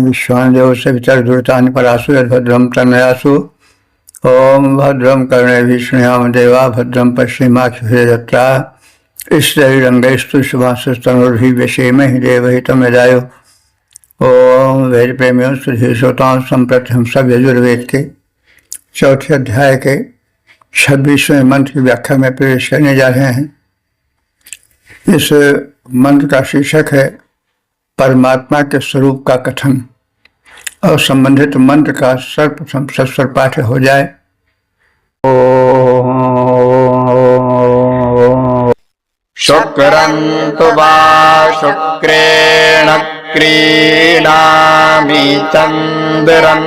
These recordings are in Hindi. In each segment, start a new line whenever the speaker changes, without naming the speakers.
विश्वादेव सवितर्दुर्तानि परासु यद्भद्रं तन्मयासु। ओम भद्रं कर्णेभिः शृणुयाम देवा भद्रं पश्येमाक्षभिर्यजत्रा स्थिरैरङ्गैस्तु शुभांशस्तनूर्भिः व्यसेमहि देवहितं यदायुः। ओम वेद प्रेमियों सुधीर श्रोताओं, संप्रति हम सब यजुर्वेद के चौथे अध्याय के 26वें मंत्र की व्याख्या में प्रवेश करने जा रहे हैं। इस मंत्र का शीर्षक है परमात्मा के स्वरूप का कथन और संबंधित मंत्र का सर्वप्रथम सस्वर पाठ हो जाए।
शुक्रन्तु वा शुक्रेण क्रीणामि चन्द्रं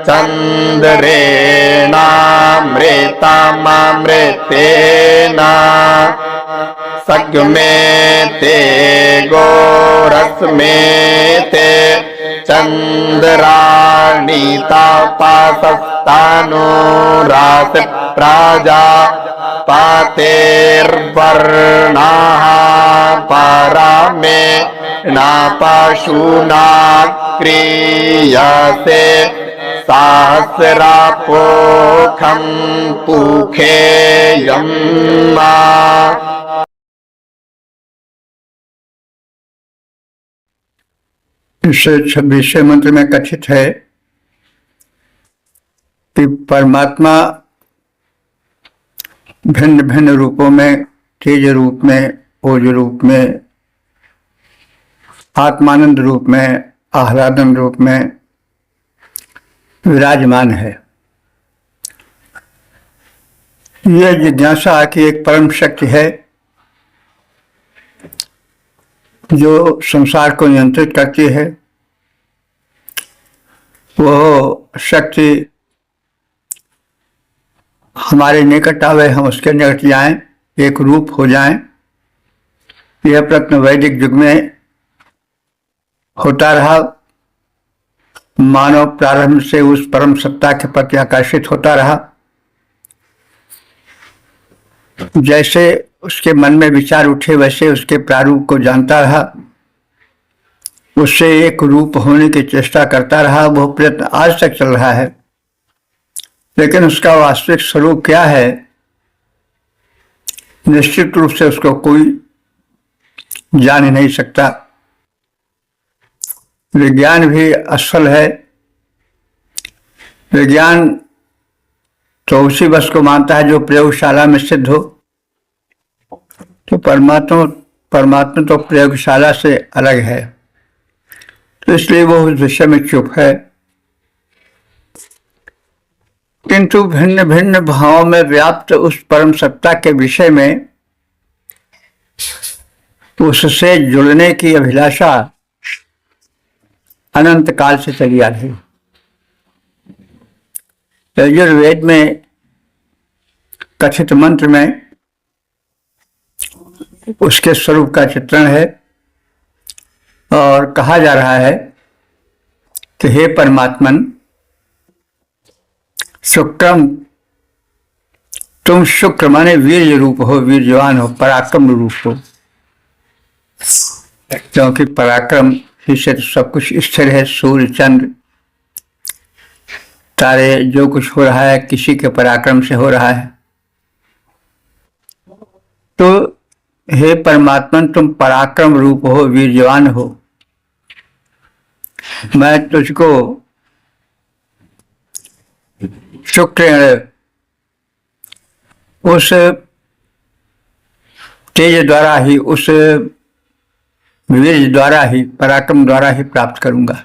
चन्द्रेणामृतममृतेन सग्मेते गोरस्मेते चन्द्राणि तपसस्तनूरासि प्रजापतेर्वर्णाः परमे न पशूना क्रियते सहस्रपोखं पुखेयम्।
इस 26वें मंत्र में कथित है कि परमात्मा भिन्न भिन्न रूपों में, तेज रूप में, ओज रूप में, आत्मानंद रूप में, आह्लादन रूप में विराजमान है। यह जिज्ञासा की एक परम शक्ति है जो संसार को नियंत्रित करती है। वो शक्ति हमारे निकट आवे, हम उसके निकट जाएं, एक रूप हो जाएं। यह प्रयत्न वैदिक युग में होता रहा। मानव प्रारंभ से उस परम सत्ता के प्रति आकर्षित होता रहा। जैसे उसके मन में विचार उठे वैसे उसके प्रारूप को जानता रहा, उससे एक रूप होने की चेष्टा करता रहा। वो प्रयत्न आज तक चल रहा है, लेकिन उसका वास्तविक स्वरूप क्या है निश्चित रूप से उसको कोई जान ही नहीं सकता। विज्ञान भी असफल है। विज्ञान तो उसी वस्तु को मानता है जो प्रयोगशाला में सिद्ध हो। तो परमात्मा तो प्रयोगशाला से अलग है, तो इसलिए वो उस विषय में चुप है। किंतु भिन्न भिन्न भावों में व्याप्त उस परम सत्ता के विषय में उससे जुड़ने की अभिलाषा अनंत काल से चली आ रही। यजुर्वेद में कथित मंत्र में उसके स्वरूप का चित्रण है और कहा जा रहा है कि हे परमात्मन, शुक्रम, तुम शुक्र माने वीर्य रूप हो, वीर्यवान हो, पराक्रम रूप हो। क्योंकि पराक्रम ही से सब कुछ स्थिर है। सूर्य, चंद्र, तारे, जो कुछ हो रहा है किसी के पराक्रम से हो रहा है। तो हे परमात्मा, तुम पराक्रम रूप हो, वीर्यवान हो। मैं तुझको शुक्र उस तेज द्वारा ही, उस वीर्य द्वारा ही, पराक्रम द्वारा ही प्राप्त करूंगा।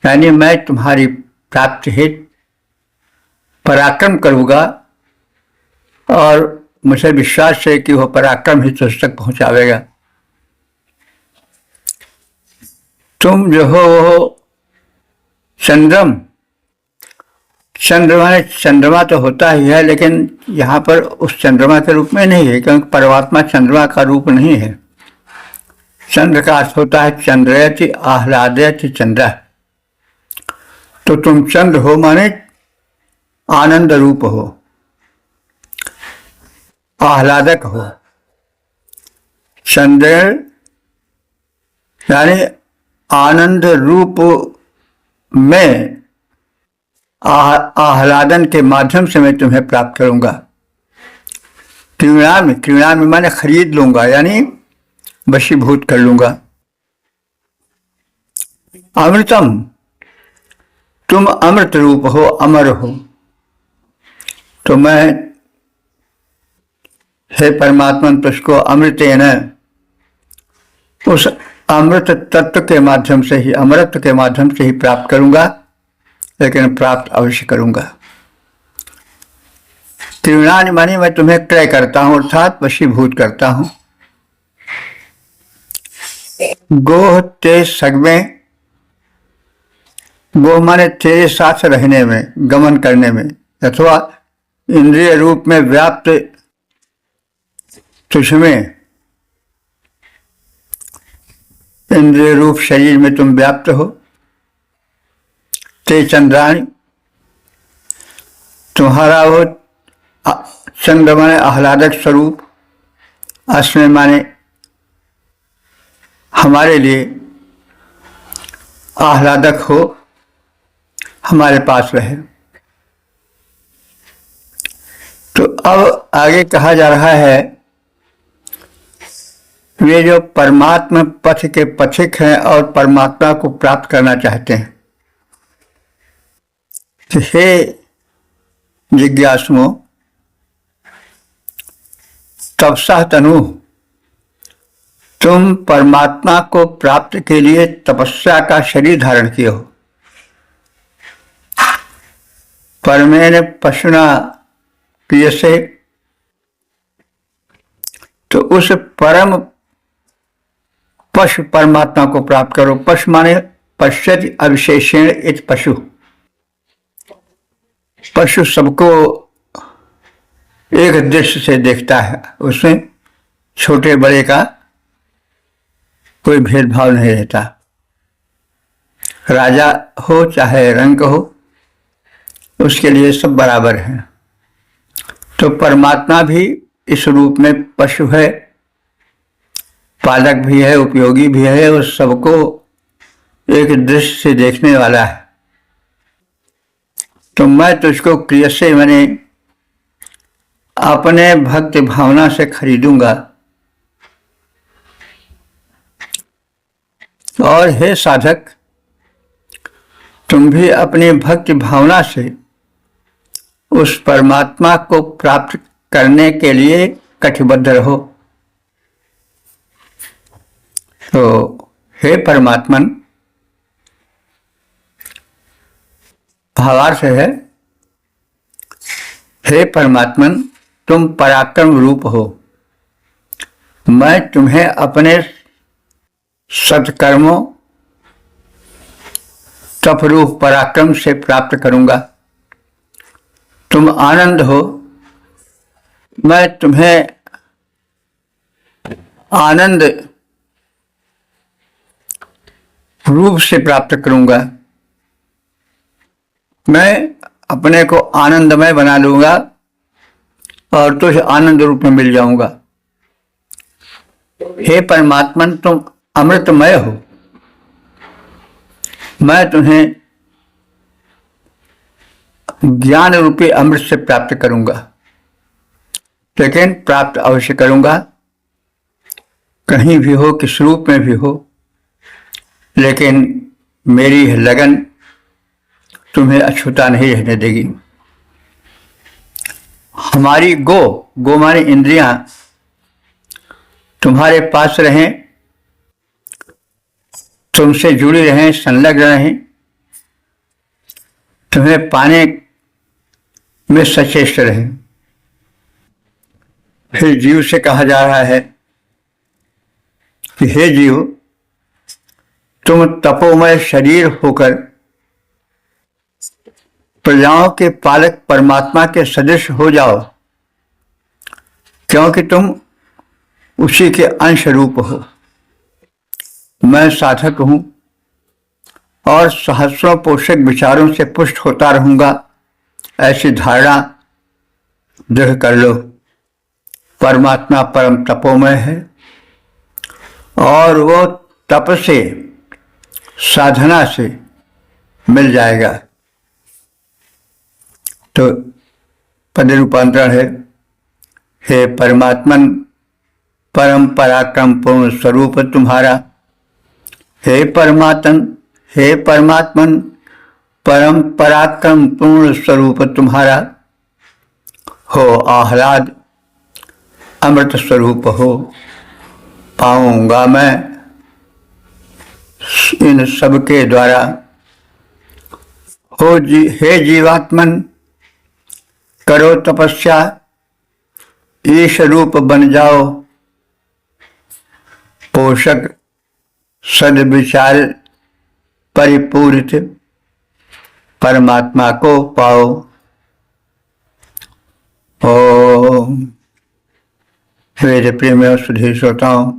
यानी मैं तुम्हारी प्राप्ति हेतु पराक्रम करूंगा और मुझे विश्वास है कि वह पराक्रम ही तुझ तक पहुंचावेगा। तुम जो हो चंद्रम, चंद्रमा तो होता ही है, लेकिन यहाँ पर उस चंद्रमा के रूप में नहीं है, क्योंकि परमात्मा चंद्रमा का रूप नहीं है। चंद्र का अर्थ होता है चंद्रयति आह्लादयति चंद्र। तो तुम चंद्र हो, माने आनंद रूप हो, आह्लादक हो। चंद्र यानी आनंद रूप में आह्लादन के माध्यम से मैं तुम्हें प्राप्त करूंगा। क्रीणामि माने खरीद लूंगा, यानी वशीभूत कर लूंगा। अमृतम, तुम अमृत रूप हो, अमर हो, तो मैं हे परमात्मा तुझको अमृतेन, उस अमृत तत्व के माध्यम से ही, अमृत के माध्यम से ही प्राप्त करूंगा, लेकिन प्राप्त अवश्य करूंगा। क्रीणानि माने मैं तुम्हें क्रय करता हूं, अर्थात वशीभूत करता हूं। गोह ते सगमे, गोह माने तेरे साथ रहने में, गमन करने में, अथवा इंद्रिय रूप में व्याप्त तुझमें, इंद्रिय रूप शरीर में तुम व्याप्त हो। ते चंद्राणी, तुम्हारा वो चंद्र माने आह्लादक स्वरूप, अस्मि माने हमारे लिए आह्लादक हो, हमारे पास रहे। तो अब आगे कहा जा रहा है, वे जो परमात्मा पथ के पथिक हैं और परमात्मा को प्राप्त करना चाहते हैं, तो हे जिज्ञासुओं, तपसा तनु, तुम परमात्मा को प्राप्त के लिए तपस्या का शरीर धारण किए हो। परमेन पशुना प्रिय से, तो उस परम पशु परमात्मा को प्राप्त करो। पशु माने पश्यति अविशेषेण इत पशु, पशु सबको एक दृष्टि से देखता है, उसमें छोटे बड़े का कोई भेदभाव नहीं रहता। राजा हो चाहे रंग हो, उसके लिए सब बराबर हैं। तो परमात्मा भी इस रूप में पशु है, पालक भी है, उपयोगी भी है, और सबको एक दृष्टि से देखने वाला है। तो मैं तुझको प्रिय से मैंने अपने भक्ति भावना से खरीदूंगा। और हे साधक, तुम भी अपनी भक्ति भावना से उस परमात्मा को प्राप्त करने के लिए कटिबद्ध रहो। तो हे परमात्मन, भावार्थ है, हे परमात्मन, तुम पराक्रम रूप हो, मैं तुम्हें अपने सत्कर्मों तप रूप पराक्रम से प्राप्त करूंगा। तुम आनंद हो, मैं तुम्हें आनंद रूप से प्राप्त करूंगा। मैं अपने को आनंदमय बना लूंगा और तुझ आनंद रूप में मिल जाऊंगा। हे परमात्मन, तुम अमृतमय हो, मैं तुम्हें ज्ञान रूपी अमृत से प्राप्त करूंगा, लेकिन प्राप्त अवश्य करूंगा। कहीं भी हो, किस रूप में भी हो, लेकिन मेरी लगन तुम्हें अछूता नहीं रहने देगी। हमारी गो माने इंद्रियां तुम्हारे पास रहें, तुमसे जुड़ी रहें, संलग्न रहें, तुम्हें पाने में सचेष्ट रहें। फिर जीव से कहा जा रहा है कि हे जीव, तुम तपोमय शरीर होकर प्रजाओं के पालक परमात्मा के सदृश हो जाओ, क्योंकि तुम उसी के अंश रूप हो। मैं साधक हूं और सहस्रों पोषक विचारों से पुष्ट होता रहूंगा, ऐसी धारणा दृढ़ कर लो। परमात्मा परम तपोमय है और वो तप से, साधना से मिल जाएगा। तो पद रूपांतरण है, हे परमात्मन परम पराक्रम पूर्ण स्वरूप तुम्हारा। हे परमात्मन परम पराक्रम पूर्ण स्वरूप तुम्हारा। हो आह्लाद अमृत स्वरूप हो, पाऊंगा मैं इन सबके द्वारा। हे जीवात्मन करो तपस्या, ईश रूप बन जाओ, पोषक सद्विचार परिपूरित परमात्मा को पाओ। ओम। वेद प्रेमियों सुधीर श्रोताओं,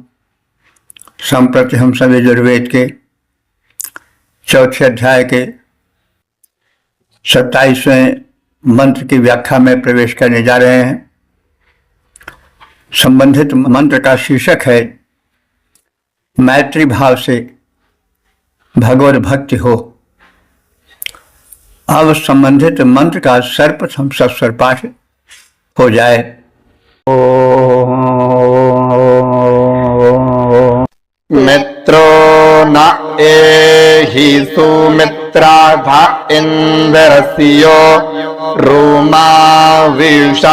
संप्रति हम सभी यजुर्वेद के चौथे अध्याय के 27वें मंत्र की व्याख्या में प्रवेश करने जा रहे हैं। संबंधित मंत्र का शीर्षक है मैत्री भाव से भगवत भक्ति हो। अब संबंधित मंत्र का सर्वप्रथम सस्वर पाठ हो जाए।
मित्रो न एहि सुमित्राधा इंद्रस्यो रोमा विषारक्षेणामूषन्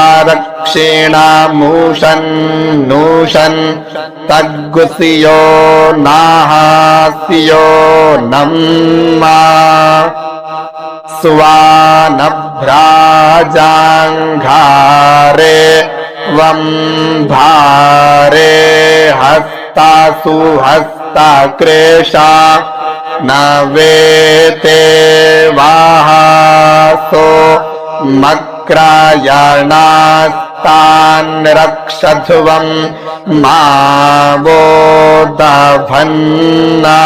तग्गुसियो नाहास्यो नम्मा स्वानभ्राजाङ्घारे वंभारे हस्तासु हस्ताक्रेशा न वेते वाहासो मक्रायणास्तान् रक्षध्वं मा वो दभन्ना।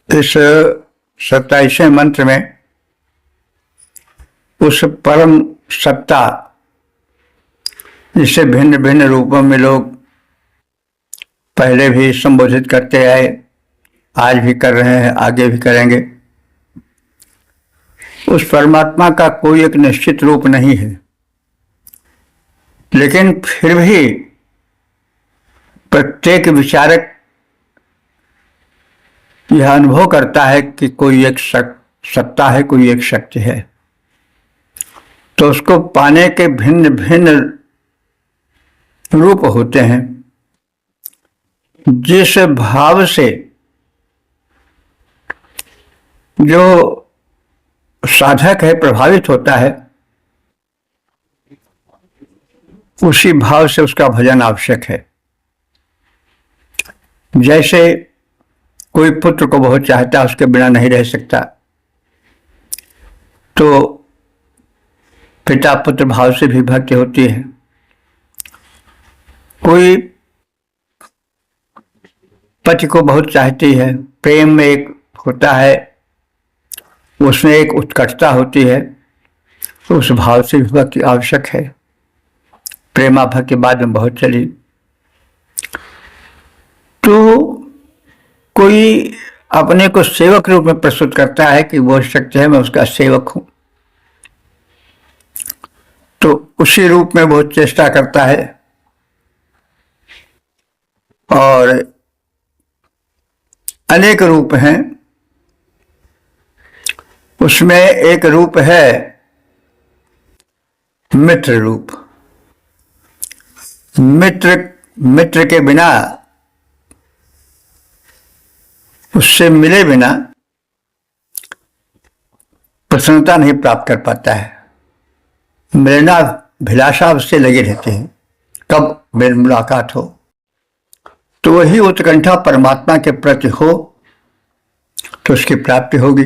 इस 27वें मंत्र में उस परम सत्ता जिसे भिन्न भिन्न रूपों में लोग पहले भी संबोधित करते आए, आज भी कर रहे हैं, आगे भी करेंगे, उस परमात्मा का कोई एक निश्चित रूप नहीं है, लेकिन फिर भी प्रत्येक विचारक यह अनुभव करता है कि कोई एक सत्ता है, कोई एक शक्ति है। तो उसको पाने के भिन्न भिन्न रूप होते हैं। जिस भाव से जो साधक है प्रभावित होता है, उसी भाव से उसका भजन आवश्यक है। जैसे कोई पुत्र को बहुत चाहता है, उसके बिना नहीं रह सकता, तो पिता पुत्र भाव से भी भक्ति होती है। कोई पति को बहुत चाहती है, प्रेम में एक होता है, उसमें एक उत्कटता होती है, तो उस भाव से भी भक्ति आवश्यक है। प्रेमा भक्ति बाद में बहुत चली। तो कोई अपने को सेवक रूप में प्रस्तुत करता है कि वो शक्ति है, मैं उसका सेवक हूं, तो उसी रूप में वो चेष्टा करता है। और अनेक रूप हैं, उसमें एक रूप है मित्र रूप। मित्र के बिना, उससे मिले बिना प्रसन्नता नहीं प्राप्त कर पाता है। मिलनाभिलाषा उससे लगे रहते हैं, कब मेरी मुलाकात हो। तो वही उत्कंठा परमात्मा के प्रति हो तो उसकी प्राप्ति होगी।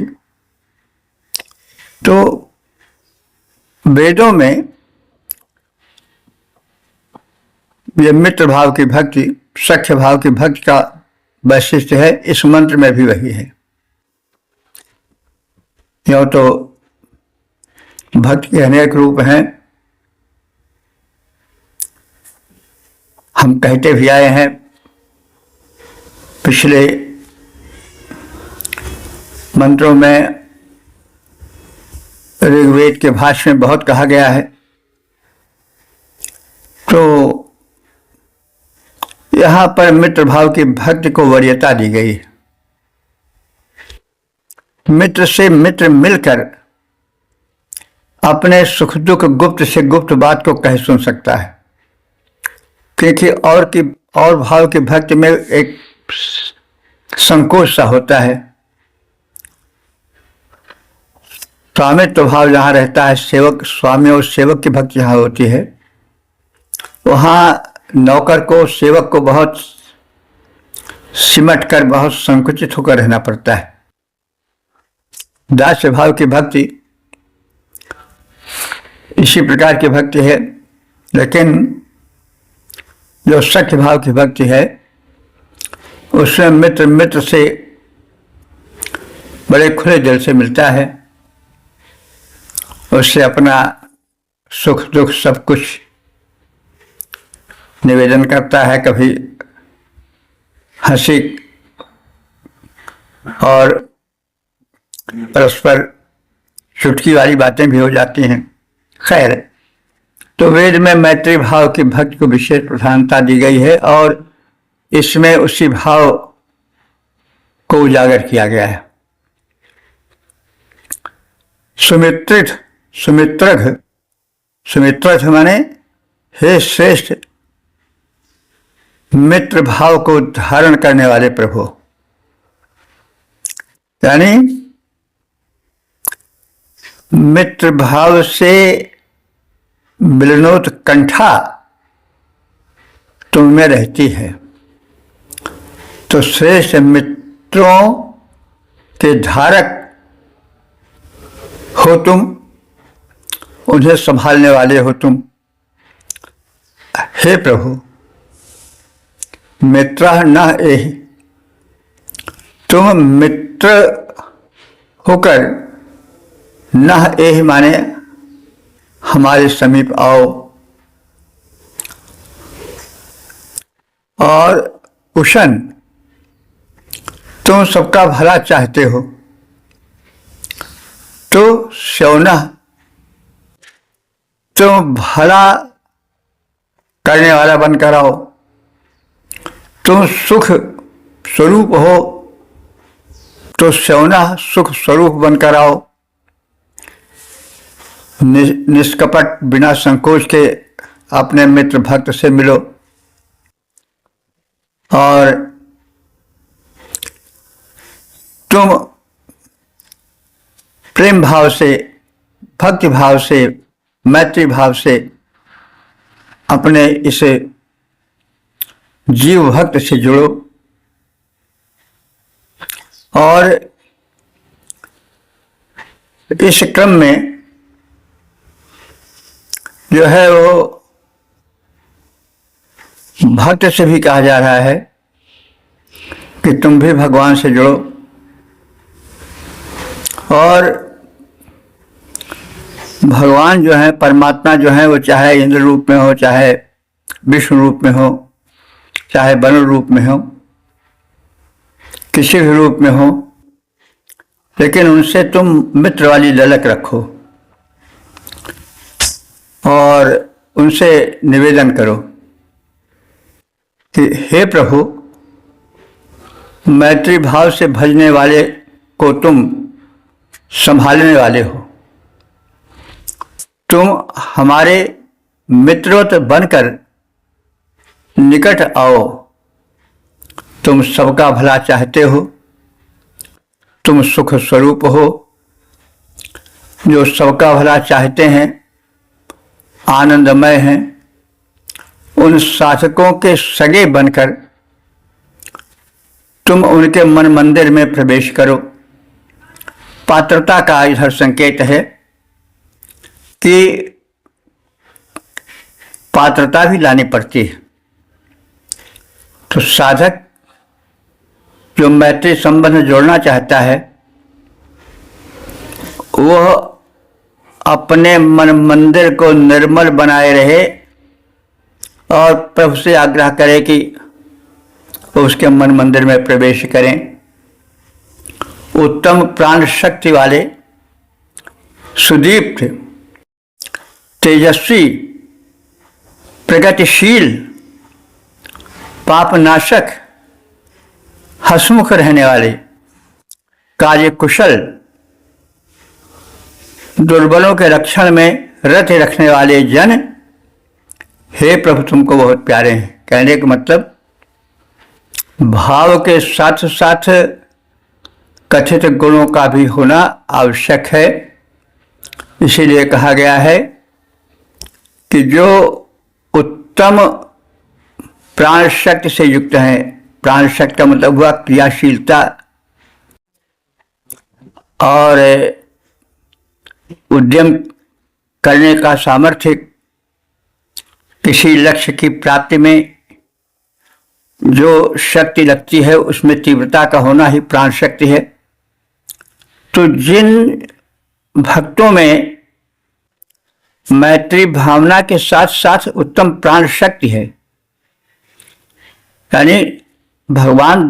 तो वेदों में ये मित्र भाव की भक्ति सख्य भाव की भक्ति का वैशिष्ट्य है, इस मंत्र में भी वही है। यूं तो भक्ति के अनेक रूप हैं, हम कहते भी आए हैं। पिछले मंत्रों में ऋग्वेद के भाष्य में बहुत कहा गया है, तो यहाँ पर मित्र भाव की भक्ति को वरीयता दी गई है। मित्र से मित्र मिलकर अपने सुख दुख गुप्त से गुप्त बात को कह सुन सकता है, क्योंकि और भाव की भक्ति में एक संकोच सा होता है। स्वामित्व भाव जहाँ रहता है, सेवक स्वामी और सेवक की भक्ति जहाँ होती है, वहाँ नौकर को सेवक को बहुत सिमट कर बहुत संकुचित होकर रहना पड़ता है। दास्य भाव की भक्ति इसी प्रकार की भक्ति है, लेकिन जो सख्य भाव की भक्ति है उसमें मित्र मित्र से बड़े खुले दिल से मिलता है, उससे अपना सुख दुख सब कुछ निवेदन करता है। कभी हंसी और परस्पर चुटकी वाली बातें भी हो जाती हैं। खैर, तो वेद में मैत्री भाव की भक्ति को विशेष प्रधानता दी गई है और इसमें उसी भाव को उजागर किया गया है। सुमित्रथ माने हे श्रेष्ठ मित्र भाव को धारण करने वाले प्रभु, यानी मित्र भाव से मिलनोत्कंठा तुम में रहती है, तो श्रेष्ठ मित्रों के धारक हो तुम, उन्हें संभालने वाले हो तुम। हे प्रभु, मित्र न एहि, तुम मित्र होकर न एहि माने हमारे समीप आओ, और उशन तुम सबका भला चाहते हो, तो शौना तुम भला करने वाला बनकर आओ, तुम सुख स्वरूप हो तो शौना सुख स्वरूप बनकर आओ। निष्कपट बिना संकोच के अपने मित्र भक्त से मिलो और तुम प्रेम भाव से, भक्ति भाव से, मैत्री भाव से अपने इस जीव भक्त से जुड़ो और इस क्रम में जो है वो भक्त से भी कहा जा रहा है कि तुम भी भगवान से जुड़ो और भगवान जो है, परमात्मा जो है, वो चाहे इंद्र रूप में हो, चाहे विष्णु रूप में हो, चाहे वरुण रूप में हो, किसी भी रूप में हो, लेकिन उनसे तुम मित्र वाली ललक रखो और उनसे निवेदन करो कि हे प्रभु, मैत्री भाव से भजने वाले को तुम संभालने वाले हो, तुम हमारे मित्रों बनकर निकट आओ, तुम सबका भला चाहते हो, तुम सुख स्वरूप हो, जो सबका भला चाहते हैं, आनंदमय हैं, उन साधकों के सगे बनकर तुम उनके मन मंदिर में प्रवेश करो। पात्रता का इधर संकेत है कि पात्रता भी लानी पड़ती है। तो साधक जो मैत्री संबंध जोड़ना चाहता है वह अपने मन मंदिर को निर्मल बनाए रहे और प्रभु से आग्रह करे कि उसके मन मंदिर में प्रवेश करें। उत्तम प्राण शक्ति वाले, सुदीप्त, तेजस्वी, प्रगतिशील, पापनाशक, हंसमुख रहने वाले, कार्य कुशल, दुर्बलों के रक्षण में रत रखने वाले जन, हे प्रभु तुमको बहुत प्यारे हैं। कहने का मतलब भाव के साथ साथ कथित गुणों का भी होना आवश्यक है। इसीलिए कहा गया है कि जो उत्तम प्राण शक्ति से युक्त हैं, प्राण शक्ति का मतलब हुआ क्रियाशीलता और उद्यम करने का सामर्थ्य, किसी लक्ष्य की प्राप्ति में जो शक्ति लगती है उसमें तीव्रता का होना ही प्राण शक्ति है। तो जिन भक्तों में मैत्री भावना के साथ साथ उत्तम प्राण शक्ति है, यानी भगवान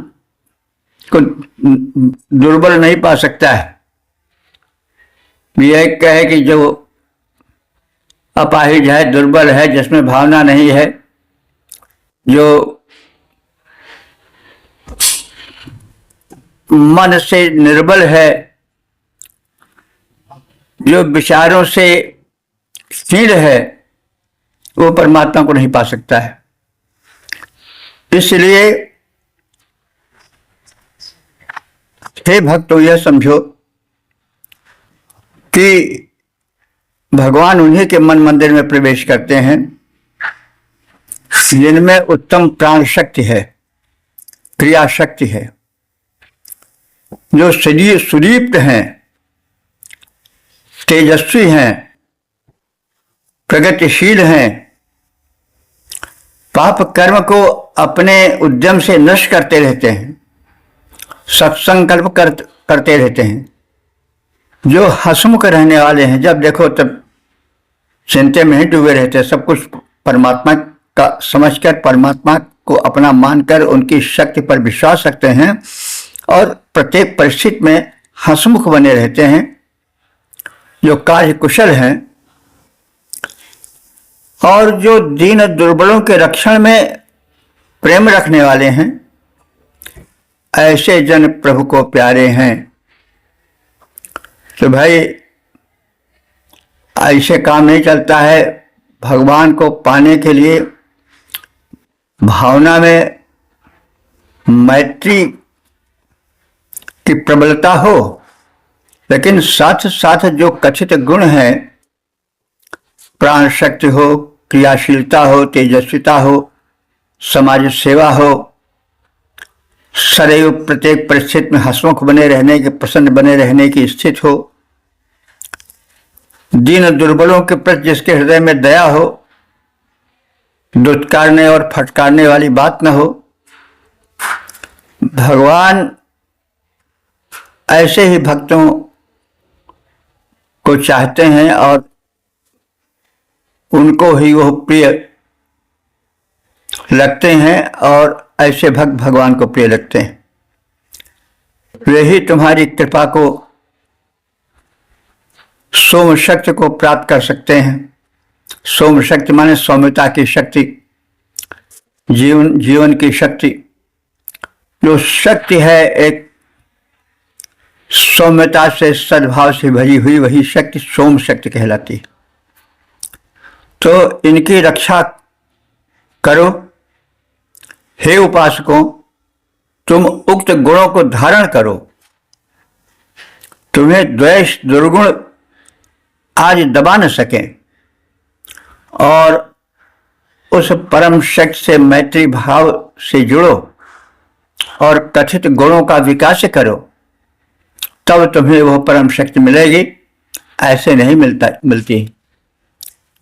को दुर्बल नहीं पा सकता है। यह कहे कि जो अपाहिज है, दुर्बल है, जिसमें भावना नहीं है, जो मन से निर्बल है, जो विचारों से क्षीण है, वो परमात्मा को नहीं पा सकता है। इसलिए हे भक्तों, यह समझो कि भगवान उन्हीं के मन मंदिर में प्रवेश करते हैं जिनमें उत्तम प्राण शक्ति है, क्रिया शक्ति है, जो सुदीप्त हैं, तेजस्वी हैं, प्रगतिशील हैं, पाप कर्म को अपने उद्यम से नष्ट करते रहते हैं, सत्संकल्प करते रहते हैं, जो हंसमुख रहने वाले हैं, जब देखो तब चिंता में ही डूबे रहते हैं, सब कुछ परमात्मा का समझकर, परमात्मा को अपना मानकर उनकी शक्ति पर विश्वास रखते हैं और प्रत्येक परिस्थिति में हंसमुख बने रहते हैं, जो कार्य कुशल हैं और जो दीन दुर्बलों के रक्षण में प्रेम रखने वाले हैं, ऐसे जन प्रभु को प्यारे हैं। तो भाई ऐसे काम नहीं चलता है। भगवान को पाने के लिए भावना में मैत्री की प्रबलता हो, लेकिन साथ साथ जो कथित गुण हैं, प्राण शक्ति हो, क्रियाशीलता हो, तेजस्विता हो, समाज सेवा हो, सदैव प्रत्येक परिस्थिति में हंसमुख बने रहने के, प्रसन्न बने रहने की स्थिति हो, दीन दुर्बलों के प्रति जिसके हृदय में दया हो, दुत्कारने और फटकारने वाली बात न हो। भगवान ऐसे ही भक्तों को चाहते हैं और उनको ही वो प्रिय लगते हैं और ऐसे भक्त भगवान को प्रिय लगते हैं। वे ही तुम्हारी कृपा को, सोम शक्ति को प्राप्त कर सकते हैं। सोम शक्ति माने सौम्यता की शक्ति, जीवन की शक्ति। जो शक्ति है एक सौम्यता से, सद्भाव से भरी हुई, वही शक्ति सोम शक्ति कहलाती है। तो इनकी रक्षा करो। हे उपासकों, तुम उक्त गुणों को धारण करो। तुम्हें द्वेष दुर्गुण आज दबा न सके और उस परम शक्ति से मैत्री भाव से जुड़ो और कथित गुणों का विकास करो, तब तुम्हें वह परम शक्ति मिलेगी। ऐसे नहीं मिलती।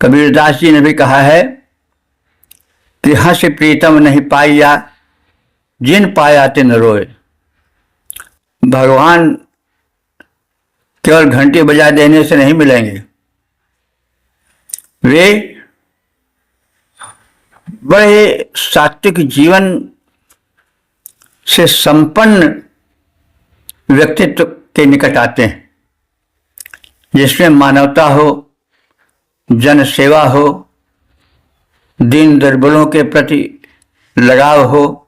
कबीरदास जी ने भी कहा है कि हंस प्रीतम नहीं पाइया, जिन पाया तिन रोए। भगवान केवल घंटी बजा देने से नहीं मिलेंगे, वे बड़े सात्विक जीवन से संपन्न व्यक्तित्व के निकट आते हैं, जिसमें मानवता हो, जन सेवा हो, दीन दुर्बलों के प्रति लगाव हो,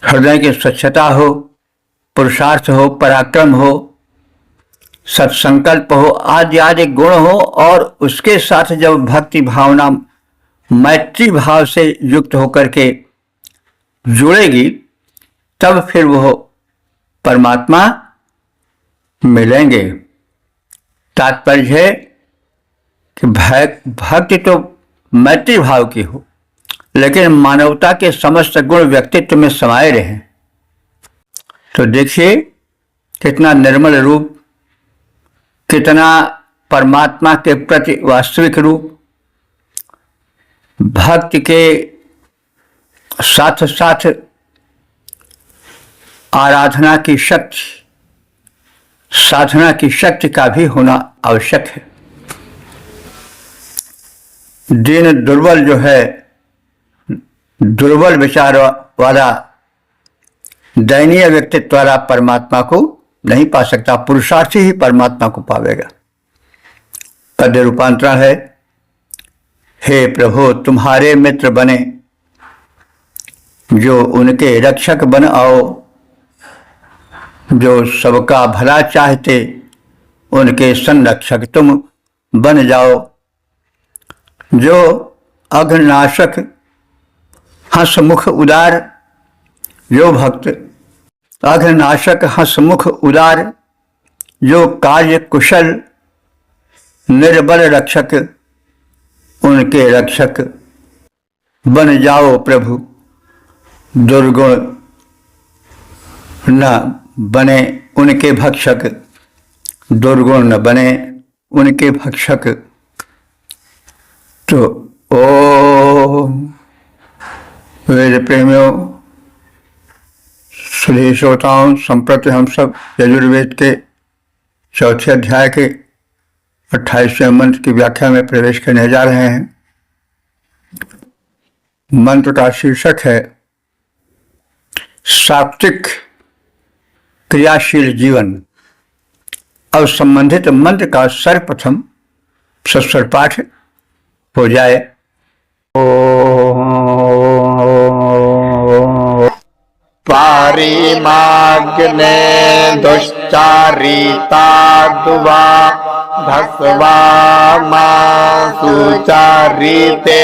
हृदय की स्वच्छता हो, पुरुषार्थ हो, पराक्रम हो, सत्संकल्प हो, आदि आदि गुण हो, और उसके साथ जब भक्ति भावना मैत्री भाव से युक्त होकर के जुड़ेगी, तब फिर वो परमात्मा मिलेंगे। तात्पर्य है कि भक्ति तो मैत्री भाव की हो, लेकिन मानवता के समस्त गुण व्यक्तित्व में समाये रहें। तो देखिए कितना निर्मल रूप, कितना परमात्मा के प्रति वास्तविक रूप, भक्ति के साथ साथ आराधना की शक्ति, साधना की शक्ति का भी होना आवश्यक है। दीन दुर्बल जो है, दुर्बल विचार वाला, दयनीय व्यक्तित्व वाला परमात्मा को नहीं पा सकता, पुरुषार्थी ही परमात्मा को पावेगा। पद्य रूपांतरण है, हे प्रभु तुम्हारे मित्र बने, जो उनके रक्षक बन आओ, जो सबका भला चाहते उनके संरक्षक तुम बन जाओ, जो अघनाशक हंसमुख उदार, जो भक्त अघनाशक हंसमुख उदार, जो कार्य कुशल निर्बल रक्षक, उनके रक्षक बन जाओ प्रभु। दुर्गुण न बने उनके भक्षक, दुर्गुण न बने उनके भक्षक। तो ओम वेद प्रेमियों, सुधी श्रोताओं, संप्रति हम सब यजुर्वेद के चौथे अध्याय के 28वें मंत्र की व्याख्या में प्रवेश करने जा रहे हैं। मंत्र का शीर्षक है सात्विक क्रियाशील जीवन। अब संबंधित मंत्र का सर्वप्रथम सस्वर पाठ हो जाए।
पारिमाग्ने दुश्चारिता दुवा भस्वा सुचारिते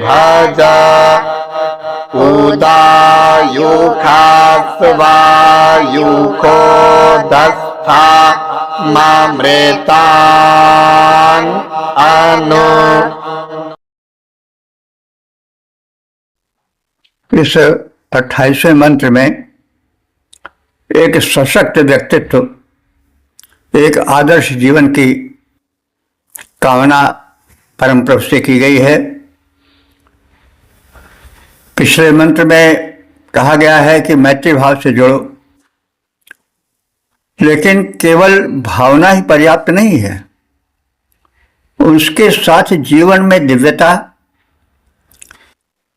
भज उदायुखास्वायुखो दस्था मामृतान अनु।
इस 28वें मंत्र में एक सशक्त व्यक्तित्व, एक आदर्श जीवन की कामना परम प्रभु से की गई है। पिछले मंत्र में कहा गया है कि मैत्री भाव से जुड़ो, लेकिन केवल भावना ही पर्याप्त नहीं है, उसके साथ जीवन में दिव्यता,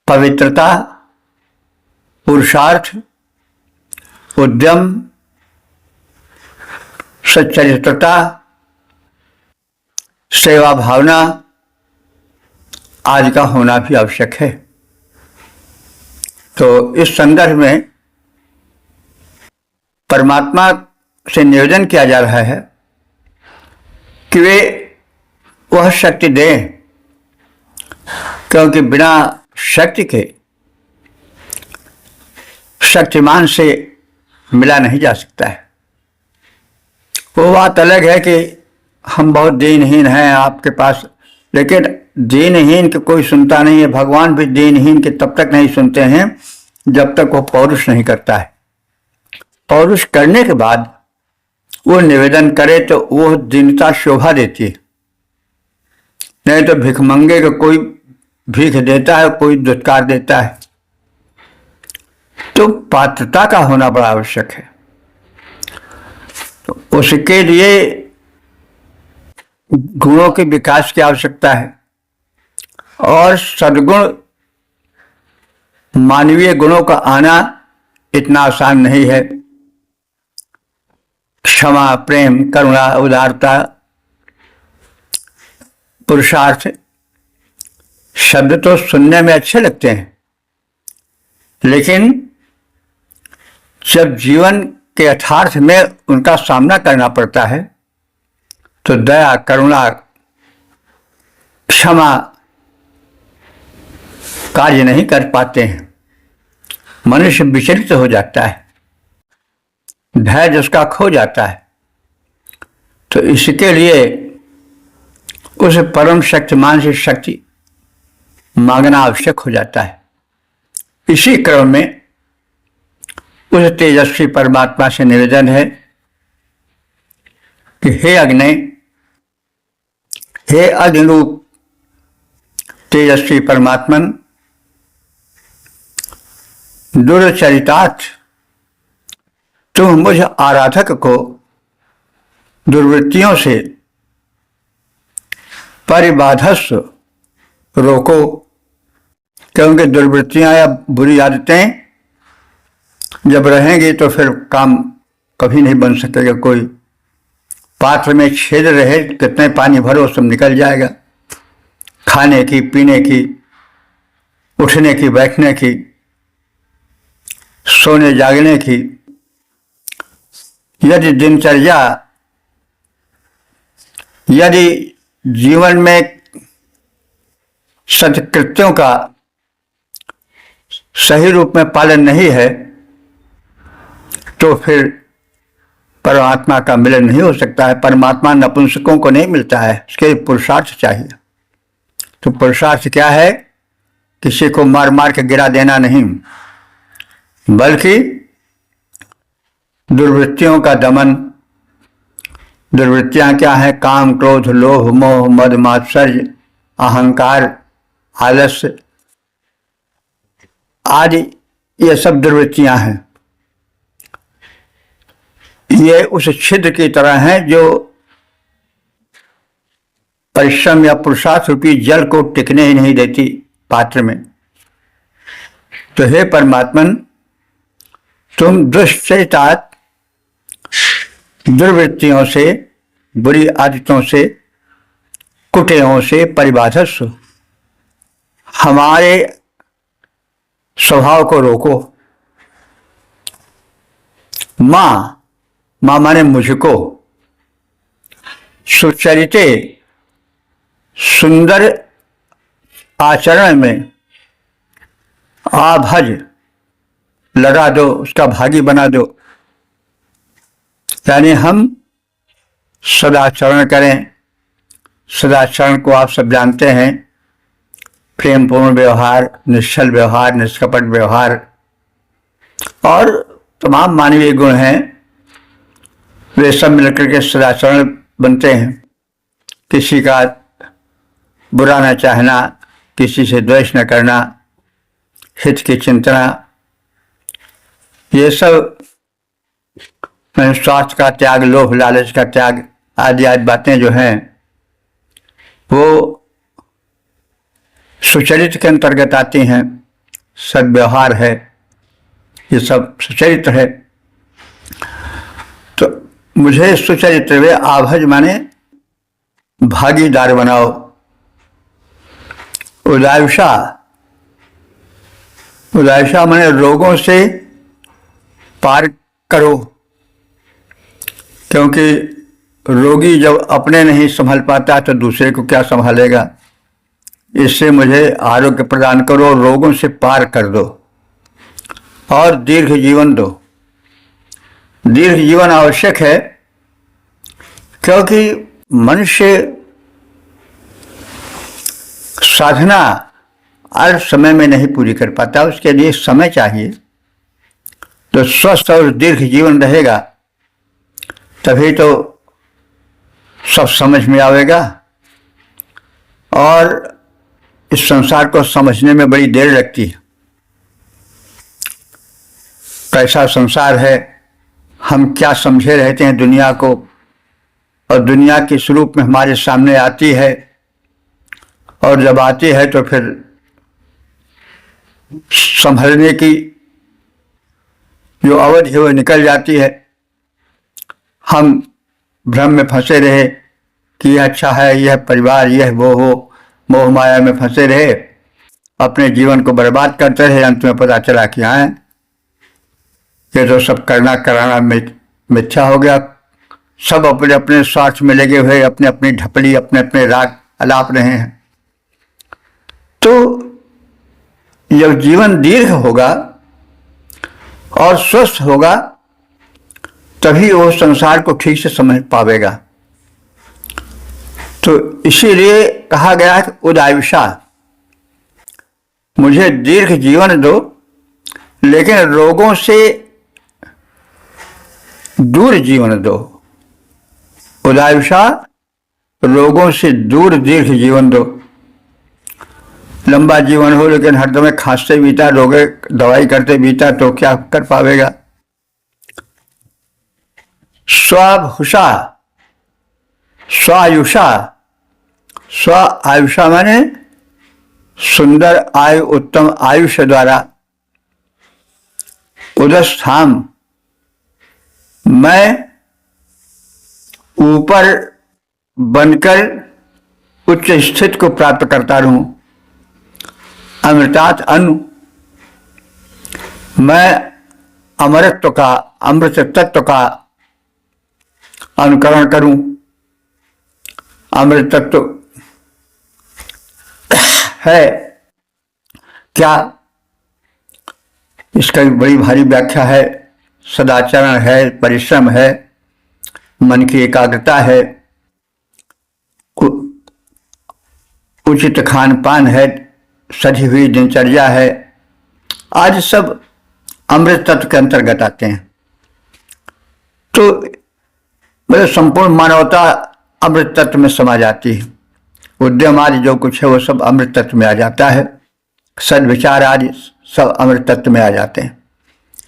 पवित्रता, पुरुषार्थ, उद्यम, सच्चरित्रता, सेवा भावना आदि का होना भी आवश्यक है। तो इस संदर्भ में परमात्मा से निवेदन किया जा रहा है कि वे वह शक्ति दें, क्योंकि बिना शक्ति के शक्तिमान से मिला नहीं जा सकता है। वो बात अलग है कि हम बहुत दीनहीन हैं आपके पास, लेकिन दीनहीन के कोई सुनता नहीं है। भगवान भी दीनहीन के तब तक नहीं सुनते हैं जब तक वो पौरुष नहीं करता है। पौरुष करने के बाद वो निवेदन करे तो वो दीनता शोभा देती है। नहीं तो भिखमंगे को कोई भीख देता है, कोई दुत्कार देता है। तो पात्रता का होना बड़ा आवश्यक है। तो उसके लिए गुणों के विकास की आवश्यकता है, और सद्गुण मानवीय गुणों का आना इतना आसान नहीं है। क्षमा, प्रेम, करुणा, उदारता, पुरुषार्थ शब्द तो सुनने में अच्छे लगते हैं, लेकिन जब जीवन के यथार्थ में उनका सामना करना पड़ता है तो दया, करुणा, क्षमा कार्य नहीं कर पाते हैं। मनुष्य विचलित हो जाता है, धैर्य उसका खो जाता है। तो इसके लिए उस परम शक्तिमान से शक्ति मांगना आवश्यक हो जाता है। इसी क्रम में उस तेजस्वी परमात्मा से निवेदन है कि हे अग्नि, हे अग्निरूप तेजस्वी परमात्मन, दुर्चरितार्थ तुम मुझ आराधक को दुर्वृत्तियों से परिबाधस्व रोको, क्योंकि दुर्वृत्तियां या बुरी आदतें जब रहेंगी तो फिर काम कभी नहीं बन सकेगा। कोई पात्र में छेद रहे, कितने पानी भरो सब निकल जाएगा। खाने की, पीने की, उठने की, बैठने की, सोने जागने की, यदि दिनचर्या, यदि जीवन में सत्कृत्यों का सही रूप में पालन नहीं है तो फिर परमात्मा का मिलन नहीं हो सकता है। परमात्मा नपुंसकों को नहीं मिलता है, उसके लिए पुरुषार्थ चाहिए। तो पुरुषार्थ क्या है? किसी को मार मार के गिरा देना नहीं, बल्कि दुर्वृत्तियों का दमन। दुर्वृत्तियां क्या है? काम, क्रोध, लोभ, मोह, मद, मात्सर्य, अहंकार, आलस्य आदि, ये सब दुर्वृत्तियां हैं। ये उस छिद्र की तरह हैं जो परिश्रम या पुरुषार्थ रूपी जल को टिकने ही नहीं देती पात्र में। तो हे परमात्मन, तुम दुष्चरितार्थ दुर्वृत्तियों से, बुरी आदतों से, कुटेयों से परिबाधस्व हमारे स्वभाव को रोको। मां माने मुझको, सुचरिते सुंदर आचरण में आभज लगा दो, उसका भागी बना दो। यानी हम सदाचरण करें। सदाचरण को आप सब जानते हैं, प्रेमपूर्ण व्यवहार, निश्चल व्यवहार, निष्कपट व्यवहार और तमाम मानवीय गुण हैं, वे सब मिलकर के सदाचरण बनते हैं। किसी का बुरा न चाहना, किसी से द्वेष न करना, हित की चिंतना, ये सब स्वार्थ का त्याग, लोभ लालच का त्याग आदि आदि बातें जो हैं वो सुचरित्र के अंतर्गत आती हैं। सद्व्यवहार है, ये सब सुचरित्र है। तो मुझे सुचरित्र वे आभज माने भागीदार बनाओ। उदायुषा, उदायुषा माने रोगों से पार करो, क्योंकि रोगी जब अपने नहीं संभाल पाता तो दूसरे को क्या संभालेगा। इससे मुझे आरोग्य प्रदान करो, रोगों से पार कर दो और दीर्घ जीवन दो। दीर्घ जीवन आवश्यक है, क्योंकि मनुष्य साधना अल्प समय में नहीं पूरी कर पाता, उसके लिए समय चाहिए। तो स्वस्थ और दीर्घ जीवन रहेगा तभी तो सब समझ में आवेगा, और इस संसार को समझने में बड़ी देर लगती है। कैसा संसार है, हम क्या समझे रहते हैं दुनिया को, और दुनिया के स्वरूप में हमारे सामने आती है, और जब आती है तो फिर संभलने की जो अवधि है वो निकल जाती है। हम भ्रम में फंसे रहे कि यह अच्छा है, यह परिवार, यह वो हो, मोह माया में फंसे रहे, अपने जीवन को बर्बाद करते रहे। अंत में पता चला कि हाँ, ये तो सब करना कराना मिथ्या हो गया। सब अपने अपने स्वार्थ में लगे हुए अपने अपनी ढपली, अपने अपने राग अलाप रहे हैं। तो जब जीवन दीर्घ होगा और स्वस्थ होगा तभी वो संसार को ठीक से समझ पावेगा। तो इसीलिए कहा गया है उदायुषा, मुझे दीर्घ जीवन दो लेकिन रोगों से दूर जीवन दो। उदायुषा, रोगों से दूर दीर्घ जीवन दो। लंबा जीवन हो लेकिन हरदम खांसते बीता, रोगे दवाई करते बीता तो क्या कर पावेगा। स्वाभुषा, स्वायुषा, स्व आयुषा माने सुंदर आयु, उत्तम आयुष्य द्वारा। उदस्थाम, मैं ऊपर बनकर उच्च स्थिति को प्राप्त करता रहूं। अमृतात् अनु, मैं अमरत्व का, अमृत तत्व का अनुकरण करूं। अमृत तत्व है क्या, इसका एक बड़ी भारी व्याख्या है। सदाचरण है, परिश्रम है, मन की एकाग्रता है, उचित खान पान है, सधी हुई दिनचर्या है, आज सब अमृत तत्व के अंतर्गत आते हैं। तो मतलब संपूर्ण मानवता अमृत तत्व में समा जाती है। उद्यम आदि जो कुछ है वो सब अमृत तत्व में आ जाता है। सद्विचार आदि सब अमृत तत्व में आ जाते हैं।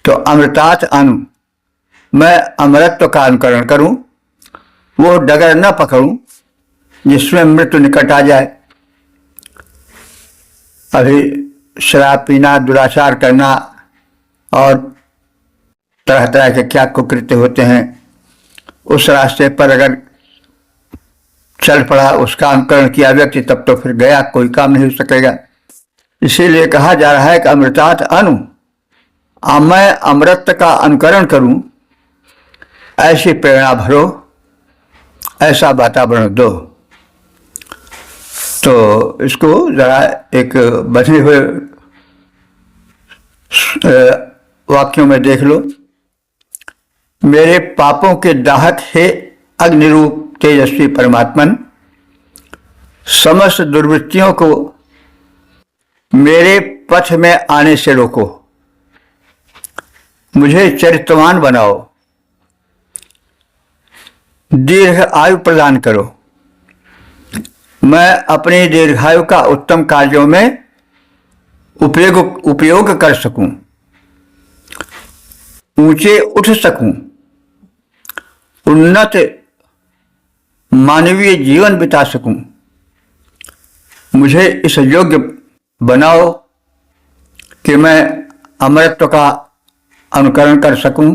तो अमृतात् अनु, मैं अमृतत्व का अनुकरण करूं, वो डगर न पकड़ूं जिसमें मृत्यु निकट आ जाए। अभी शराब पीना, दुराचार करना और तरह तरह के क्या कुकृत्य होते हैं, उस रास्ते पर अगर चल पड़ा, उसका अनुकरण किया व्यक्ति, तब तो फिर गया, कोई काम नहीं हो सकेगा। इसीलिए कहा जा रहा है कि अमृतात् अनु, मैं अमृत का अनुकरण करूं, ऐसी प्रेरणा भरो, ऐसा वातावरण दो। तो इसको जरा एक बचे हुए वाक्यों में देख लो। मेरे पापों के दाहक हे अग्निरूप तेजस्वी परमात्मन, समस्त दुर्वृत्तियों को मेरे पथ में आने से रोको, मुझे चरित्रवान बनाओ, दीर्घ आयु प्रदान करो, मैं अपने दीर्घायु का उत्तम कार्यों में उपयोग कर सकूं, ऊंचे उठ सकूं, उन्नत मानवीय जीवन बिता सकूं। मुझे इस योग्य बनाओ कि मैं अमरत्व का अनुकरण कर सकूं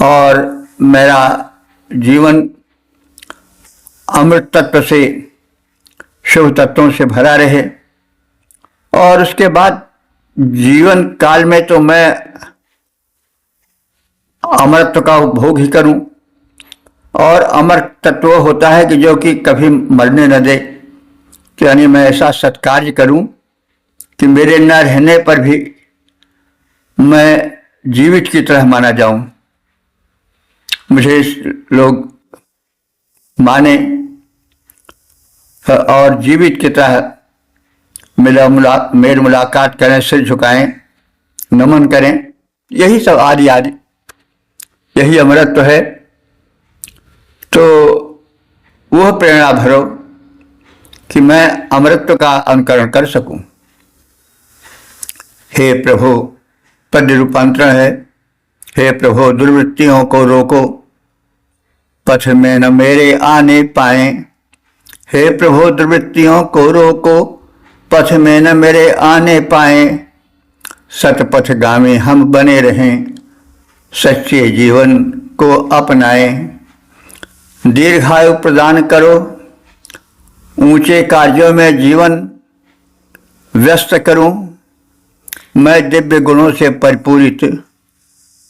और मेरा जीवन अमृत तत्व से, शुभ तत्वों से भरा रहे। और उसके बाद जीवन काल में तो मैं अमरत्व का उपभोग ही करूं। और अमर तत्व होता है कि जो कि कभी मरने न दे। तो यानी मैं ऐसा सत्कार्य करूं कि मेरे न रहने पर भी मैं जीवित की तरह माना जाऊं, मुझे लोग माने और जीवित की तरह मेरी मुलाकात करें, सिर झुकाएं, नमन करें। यही सब आदि आदि, यही अमरत्व है। तो वह प्रेरणा भरो कि मैं अमरत्व का अनुकरण कर सकूं। हे प्रभु, पद रूपांतरण है। हे प्रभु दुर्वृत्तियों को रोको, पथ में न मेरे आने पाए। हे प्रभु दुर्वृत्तियों को रोको, पथ में न मेरे आने पाए। सतपथगामी हम बने रहें, सच्चे जीवन को अपनाएं। दीर्घायु प्रदान करो, ऊंचे कार्यों में जीवन व्यस्त करूं। मैं दिव्य गुणों से परिपूरित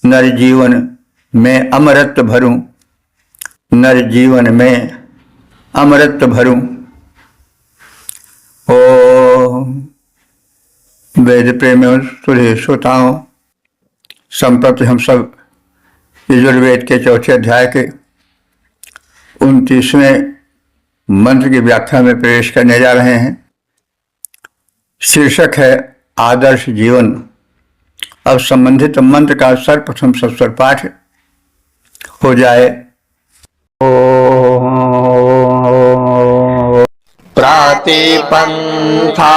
नर जीवन में अमृत भरूं, नर जीवन में अमृत भरूं। ओम वेद प्रेमियों सुधे श्रोताओं, संप्रति हम सब यजुर्वेद के चौथे अध्याय के 29वें मंत्र की व्याख्या में प्रवेश करने जा रहे हैं। शीर्षक है आदर्श जीवन। अब संबंधित मंत्र का सर्वप्रथम सस्वर पाठ हो जाए।
प्रतिपन्था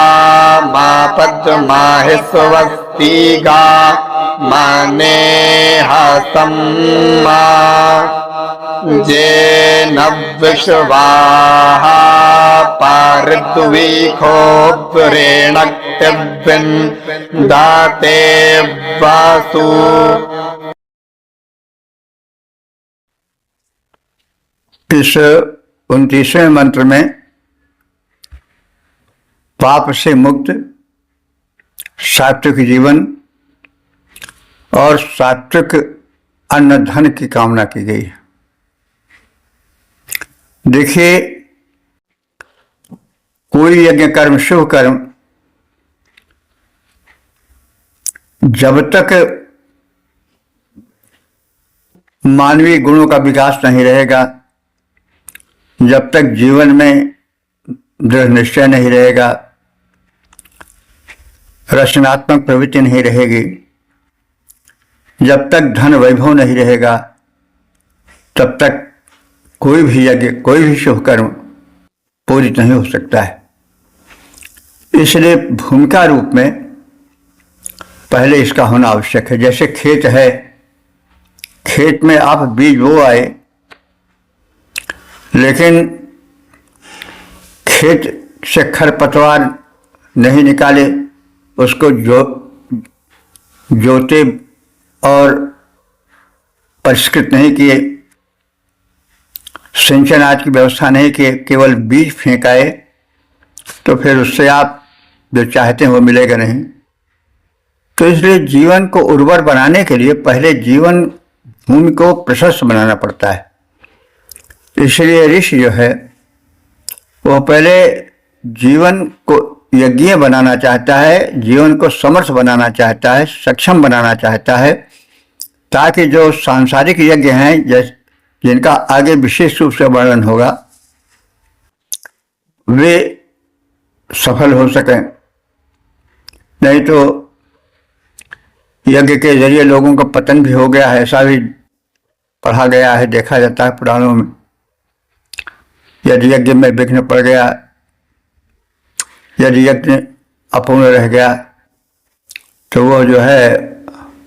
मा पद्मा स्वस्तिगा माने हसम्मा जेन विश्वाः पारद्वीखोऽप्रेणक्तिभिन् दाते वासु।
इस 29वें मंत्र में पाप से मुक्त सात्विक जीवन और सात्विक अन्न धन की कामना की गई है। देखिए, कोई यज्ञ कर्म शुभ कर्म जब तक मानवीय गुणों का विकास नहीं रहेगा, जब तक जीवन में दृढ़ निश्चय नहीं रहेगा, रचनात्मक प्रवृत्ति नहीं रहेगी, जब तक धन वैभव नहीं रहेगा, तब तक कोई भी यज्ञ, कोई भी शुभ कर्म पूरित नहीं हो सकता है। इसलिए भूमिका रूप में पहले इसका होना आवश्यक है। जैसे खेत है, खेत में आप बीज बो आए, लेकिन खेत से खरपतवार नहीं निकाले, उसको जोते और परिष्कृत नहीं किए, सिंचन आदि की व्यवस्था नहीं किए, केवल बीज फेंकाए, तो फिर उससे आप जो चाहते हैं वो मिलेगा नहीं। तो इसलिए जीवन को उर्वर बनाने के लिए पहले जीवन भूमि को प्रशस्त बनाना पड़ता है। इसलिए ऋषि जो है वो पहले जीवन को यज्ञ बनाना चाहता है, जीवन को समर्थ बनाना चाहता है, सक्षम बनाना चाहता है, ताकि जो सांसारिक यज्ञ हैं जिनका आगे विशेष रूप से वर्णन होगा, वे सफल हो सकें। नहीं तो यज्ञ के जरिए लोगों का पतन भी हो गया है, ऐसा भी पढ़ा गया है, देखा जाता है पुराणों में। यदि यज्ञ में विघ्न पड़ गया, यदि यज्ञ अपूर्ण रह गया, तो वो जो है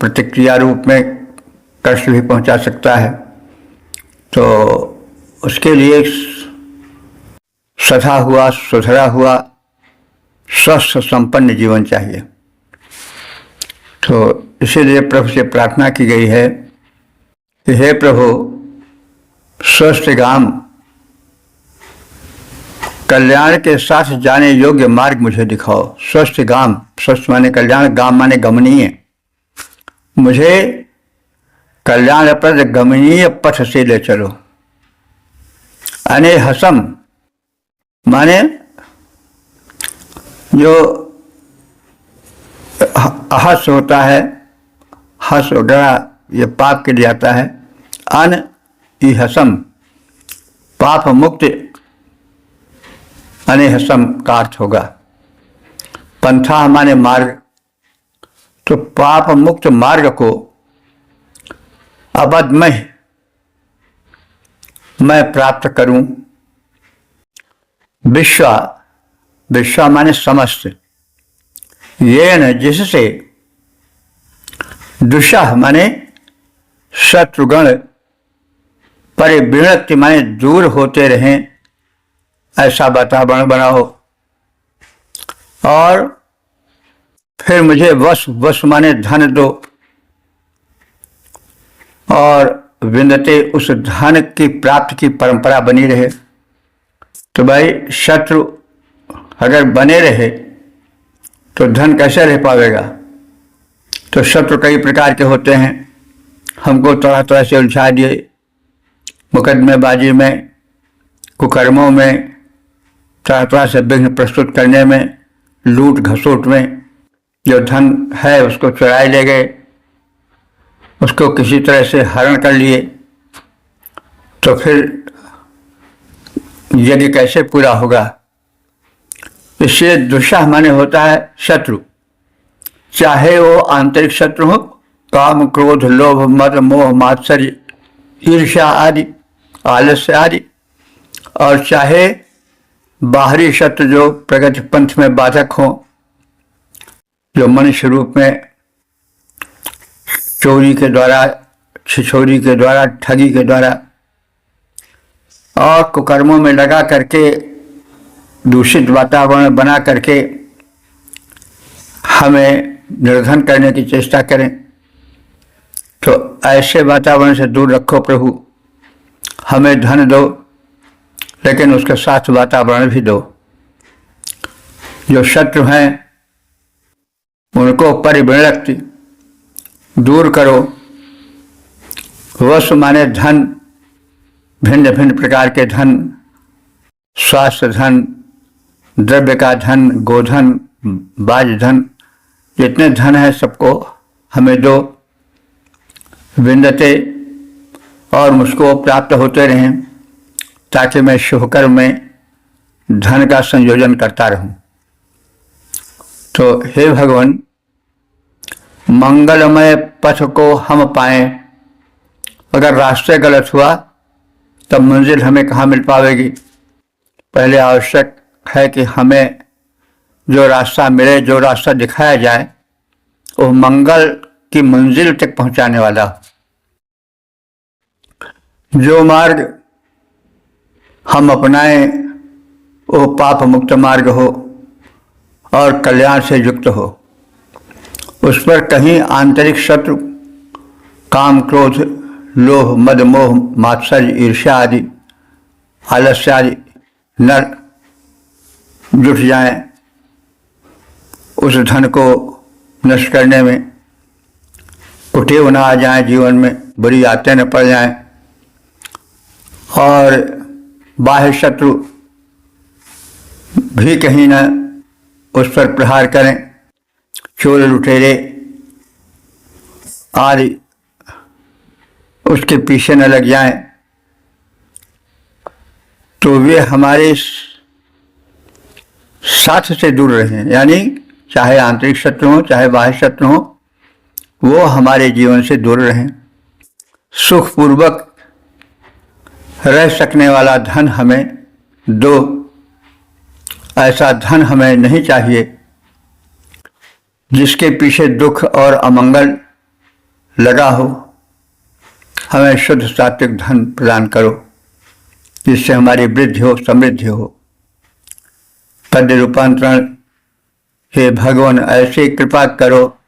प्रतिक्रिया रूप में कष्ट भी पहुंचा सकता है। तो उसके लिए सधा हुआ, सुधरा हुआ, स्वस्थ संपन्न जीवन चाहिए। तो इसीलिए प्रभु से प्रार्थना की गई है कि हे प्रभु, स्वस्थ गाम, कल्याण के साथ जाने योग्य मार्ग मुझे दिखाओ। स्वस्थ गाम, स्वस्थ माने कल्याण, गाम माने गमनीय, मुझे कल्याणप्रद गमनीय पथ से ले चलो। अने हसम माने जो हस होता है, हस वगैरह ये पाप के लिए आता है। अन ई हसम, पाप मुक्त अनेहसम का अर्थ होगा। पंथा माने मार्ग, तो पाप मुक्त मार्ग को अबधमय मैं प्राप्त करूं। विश्व माने समस्त, ये न जिससे दुष्यः माने शत्रुगण, परिविणति माने दूर होते रहें, ऐसा वातावरण बनाओ। और फिर मुझे वश माने धन दो, और विंदते उस धन की प्राप्ति की परंपरा बनी रहे। तो भाई शत्रु अगर बने रहे तो धन कैसे रह पाएगा। तो शत्रु कई प्रकार के होते हैं, हमको तरह तरह से उलझा दिए, मुकदमेबाजी में, कुकर्मों में, तरह तरह से विघ्न प्रस्तुत करने में, लूट घसोट में। जो धन है उसको चुराए ले गए, उसको किसी तरह से हरण कर लिए, तो फिर यज्ञ कैसे पूरा होगा। इसलिए दुष्यः माने होता है शत्रु, चाहे वो आंतरिक शत्रु हो, काम क्रोध लोभ मद मोह मात्सर्य ईर्ष्या आदि, आलस्य आदि, और चाहे बाहरी शत्रु जो प्रगति पंथ में बाधक हो, जो मनुष्य रूप में चोरी के द्वारा, छिछोरी के द्वारा, ठगी के द्वारा और कुकर्मों में लगा करके दूषित वातावरण बना करके हमें निर्धन करने की चेष्टा करें। तो ऐसे वातावरण से दूर रखो प्रभु, हमें धन दो, लेकिन उसके साथ वातावरण भी दो। जो शत्रु हैं उनको परिविणक्ति दूर करो। वश माने धन, भिन्न भिन्न प्रकार के धन, स्वास्थ्य धन, द्रव्य का धन, गोधन, बाज धन, जितने धन है सबको हमें दो। विंदते, और मुझको प्राप्त होते रहें, ताकि मैं शुभ कर्म में धन का संयोजन करता रहूं। तो हे भगवान, मंगलमय पथ को हम पाएं। अगर रास्ते गलत हुआ तब मंजिल हमें कहाँ मिल पाएगी। पहले आवश्यक है कि हमें जो रास्ता मिले, जो रास्ता दिखाया जाए, वो मंगल की मंजिल तक पहुंचाने वाला। जो मार्ग हम अपनाएं वो पाप मुक्त मार्ग हो और कल्याण से युक्त हो। उस पर कहीं आंतरिक शत्रु, काम क्रोध लोभ मद मोह मात्सर्य ईर्ष्या आदि, आलस्य आदि न जुट जाएं, उस धन को नष्ट करने में कुटेव न आ जाए, जीवन में बुरी आदतें न पड़ जाएं, और बाह्य शत्रु भी कहीं न उस पर प्रहार करें, चोर लुटेरे आदि उसके पीछे न लग जाएं, तो वे हमारे साथ से दूर रहें। यानी चाहे आंतरिक शत्रु हो चाहे बाह्य शत्रु हो, वो हमारे जीवन से दूर रहें। सुखपूर्वक रह सकने वाला धन हमें दो। ऐसा धन हमें नहीं चाहिए जिसके पीछे दुख और अमंगल लगा हो। हमें शुद्ध सात्विक धन प्रदान करो, जिससे हमारी वृद्धि हो, समृद्धि हो। पद्य रूपांतरण। हे भगवान, ऐसे कृपा करो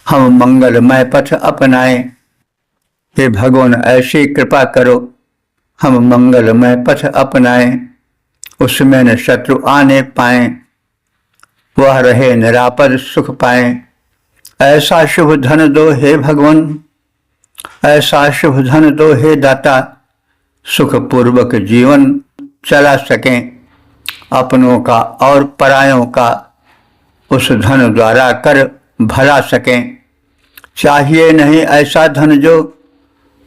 हम मंगलमय पथ अपनाएं। हे भगवान, ऐसी कृपा करो हम मंगलमय पथ अपनाएं। उसमें न शत्रु आने पाएं, वह रहे निरापद सुख पाएं। ऐसा शुभ धन दो हे भगवान, ऐसा शुभ धन दो हे दाता, सुखपूर्वक जीवन चला सकें, अपनों का और परायों का उस धन द्वारा कर भला सकें। चाहिए नहीं ऐसा धन जो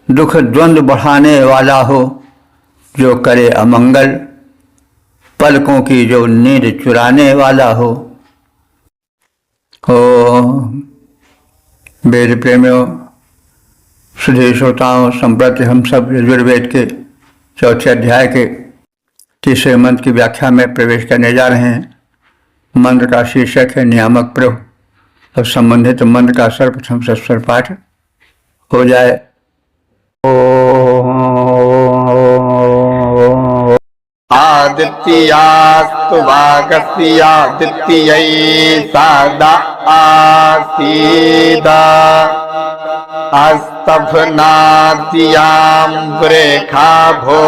दुख द्वंद्व बढ़ाने वाला हो, जो करे अमंगल, पलकों की जो नींद चुराने वाला हो। वेद प्रेमियों, सुधे श्रोताओं, संप्रति हम सब यजुर्वेद के चौथे अध्याय के तीसरे मंत्र की व्याख्या में प्रवेश करने जा रहे हैं। मंत्र का शीर्षक है नियामक प्रभु। अब संबंधित मंत्र का सर्वप्रथम सस्वर पाठ हो जाए।
आदित्यास्तु वागस्यादित्यै सादा आसीद अस्तभनाद्यां वृखा भो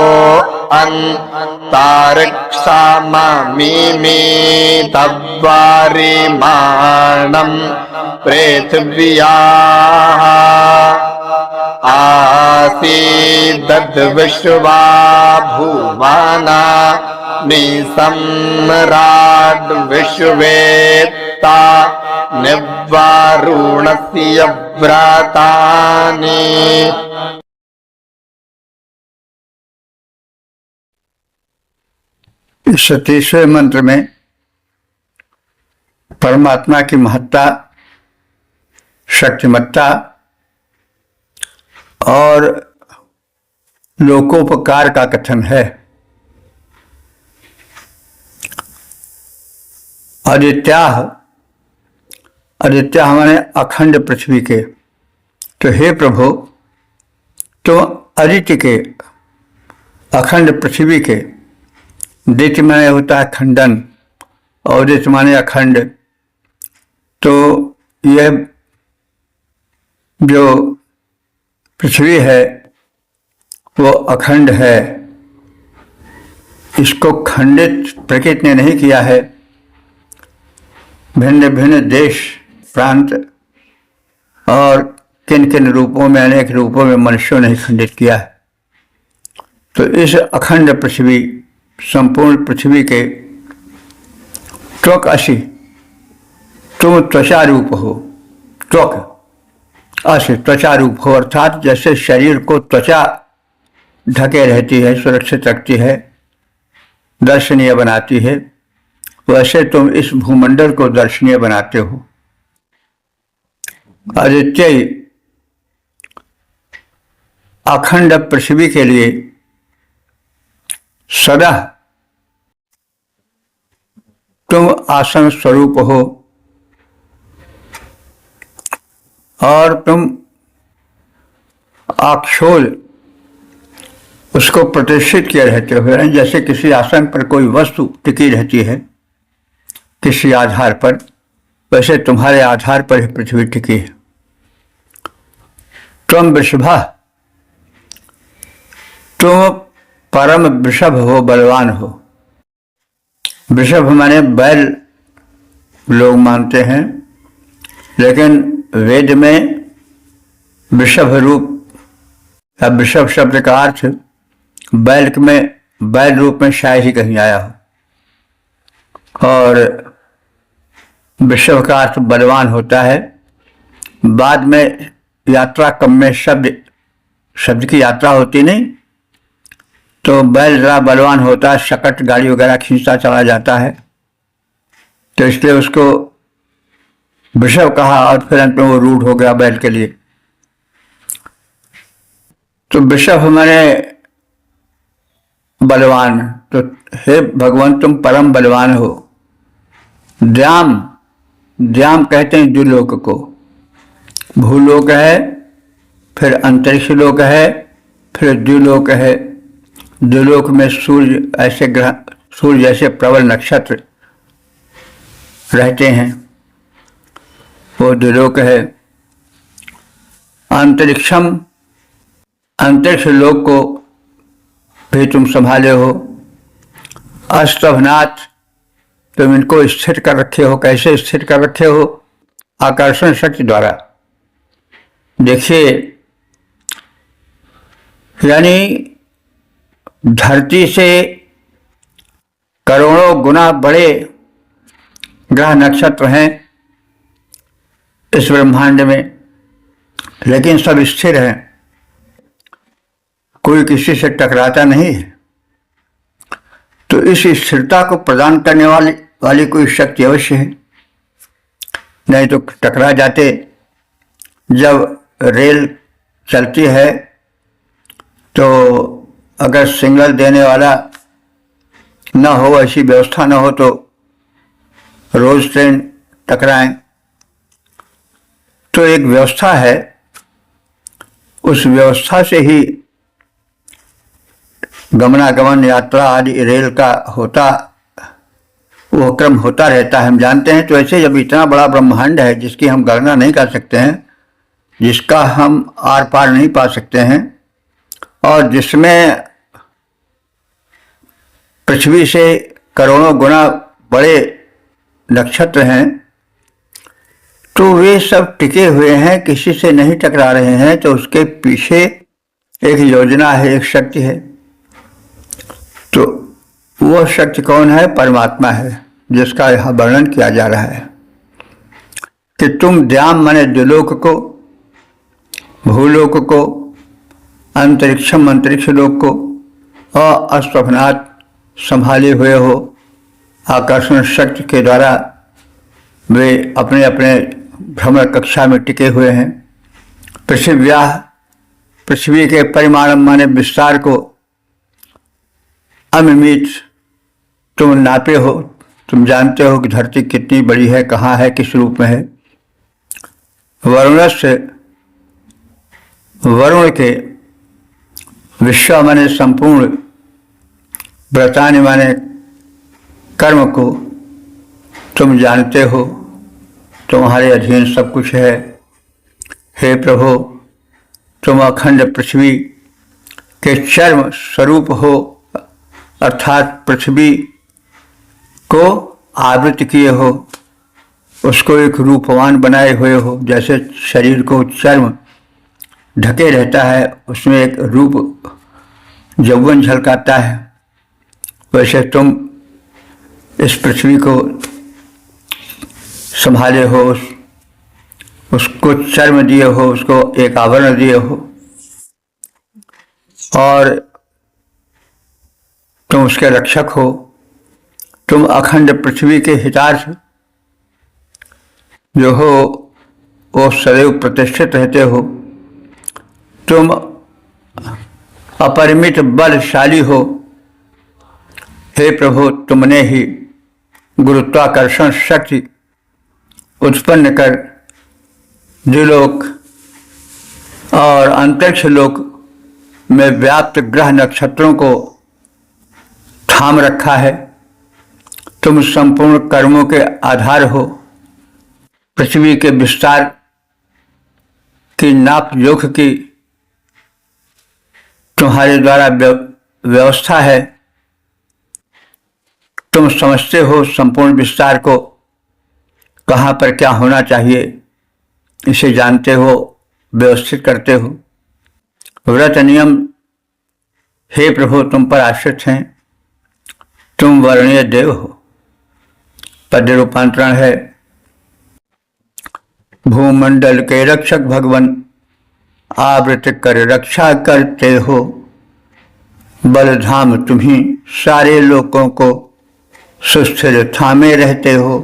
अंतारिक्षाममीमे तद्वारिमाणं पृथिव्याः आसीदद्विश्वा भुवना निसम्राड् विश्वेत्ता निवारुणस्य व्रतानि।
इस 37वें मंत्र में परमात्मा की महत्ता, शक्तिमत्ता और लोकोपकार का कथन है। आदित्य हमारे अखंड पृथ्वी के, तो हे प्रभु तो आदित्य के, अखंड पृथ्वी के, दित्य माने होता है खंडन और दित्य माने अखंड, तो यह जो पृथ्वी है वो अखंड है। इसको खंडित प्रकृति ने नहीं किया है। भिन्न भिन्न देश प्रांत और किन किन रूपों में, अनेक रूपों में मनुष्यों ने खंडित किया है। तो इस अखंड पृथ्वी, संपूर्ण पृथ्वी के त्वक असी, तुम त्वचा रूप हो। त्वक असी त्वचा रूप हो, अर्थात जैसे शरीर को त्वचा ढके रहती है, सुरक्षित रखती है, दर्शनीय बनाती है, वैसे तुम इस भूमंडल को दर्शनीय बनाते हो। आदित्य अखंड पृथ्वी के लिए सदा तुम आसन स्वरूप हो और तुम आक्षोल उसको प्रतिष्ठित किए रहते हो। जैसे किसी आसन पर कोई वस्तु टिकी रहती है किसी आधार पर, वैसे तुम्हारे आधार पर ही पृथ्वी टिकी है। तुम वृषभा, तुम परम वृषभ हो, बलवान हो। वृषभ माने बैल लोग मानते हैं, लेकिन वेद में वृषभ रूप या वृषभ शब्द का अर्थ बैल रूप में शायद ही कहीं आया हो, और वृषभ का अर्थ बलवान होता है। बाद में यात्रा क्रम में शब्द की यात्रा होती नहीं, तो बैल जरा बलवान होता है, शकट गाड़ी वगैरह खींचता चला जाता है, तो इसलिए उसको वृषभ कहा और फिर अंत में वो रूढ़ हो गया बैल के लिए। तो वृषभ हमारे बलवान, तो हे भगवान तुम परम बलवान हो। द्याम कहते हैं द्युलोक को। भूलोक है, फिर अंतरिक्ष लोक है, फिर द्युलोक है। द्युलोक में सूर्य ऐसे ग्रह, सूर्य जैसे प्रबल नक्षत्र रहते हैं, वो द्युलोक है। अंतरिक्ष लोक को भी तुम संभाले हो। अस्तभनाथ, तुम इनको स्थिर कर रखे हो। कैसे स्थिर कर रखे हो? आकर्षण शक्ति द्वारा। देखिए, यानी धरती से करोड़ों गुना बड़े ग्रह नक्षत्र हैं इस ब्रह्मांड में, लेकिन सब स्थिर हैं, कोई किसी से टकराता नहीं है। तो इस स्थिरता को प्रदान करने वाली कोई शक्ति अवश्य है, नहीं तो टकरा जाते। जब रेल चलती है तो अगर सिग्नल देने वाला न हो, ऐसी व्यवस्था न हो, तो रोज ट्रेन टकराएं। तो एक व्यवस्था है, उस व्यवस्था से ही गमनागमन यात्रा आदि रेल का वो क्रम होता रहता है, हम जानते हैं। तो ऐसे जब इतना बड़ा ब्रह्मांड है जिसकी हम गणना नहीं कर सकते हैं, जिसका हम आर पार नहीं पा सकते हैं, और जिसमें पृथ्वी से करोड़ों गुना बड़े नक्षत्र हैं, तो वे सब टिके हुए हैं, किसी से नहीं टकरा रहे हैं। तो उसके पीछे एक योजना है, एक शक्ति है। तो वो शक्ति कौन है? परमात्मा है, जिसका यहाँ वर्णन किया जा रहा है कि तुम द्याम माने द्युलोक को, भूलोक को, अंतरिक्षम अंतरिक्ष लोक को और अस्वप्नात् संभाले हुए हो। आकर्षण शक्ति के द्वारा वे अपने अपने भ्रमण कक्षा में टिके हुए हैं। पृथ्वी के परिमाण माने विस्तार को अमिमित तुम नापे हो, तुम जानते हो कि धरती कितनी बड़ी है, कहाँ है, किस रूप में है। वरुण के विश्व माने संपूर्ण, व्रतानि माने कर्म को तुम जानते हो, तुम्हारे अधीन सब कुछ है। हे प्रभु, तुम अखंड पृथ्वी के चर्म स्वरूप हो, अर्थात पृथ्वी को आवृत किए हो, उसको एक रूपवान बनाए हुए हो। जैसे शरीर को चर्म ढके रहता है, उसमें एक रूप यौवन झलकाता है, वैसे तुम इस पृथ्वी को संभाले हो, उसको चर्म दिए हो, उसको एक आवरण दिए हो, और तुम उसके रक्षक हो। तुम अखंड पृथ्वी के हितार्थ जो हो वो सदैव प्रतिष्ठित रहते हो। तुम अपरिमित बलशाली हो। हे प्रभु, तुमने ही गुरुत्वाकर्षण शक्ति उत्पन्न कर द्युलोक और अंतरिक्ष लोक में व्याप्त ग्रह नक्षत्रों को थाम रखा है। तुम संपूर्ण कर्मों के आधार हो। पृथ्वी के विस्तार की नाप जोख की तुम्हारे द्वारा व्यवस्था है। तुम समझते हो संपूर्ण विस्तार को, कहाँ पर क्या होना चाहिए, इसे जानते हो, व्यवस्थित करते हो। व्रत नियम हे प्रभु तुम पर आश्रित हैं। तुम वर्णीय देव हो। पद्य रूपांतरण है, भूमंडल के रक्षक भगवान आवृत कर रक्षा करते हो। बलधाम तुम्ही सारे लोगों को सुस्थिर थामे रहते हो।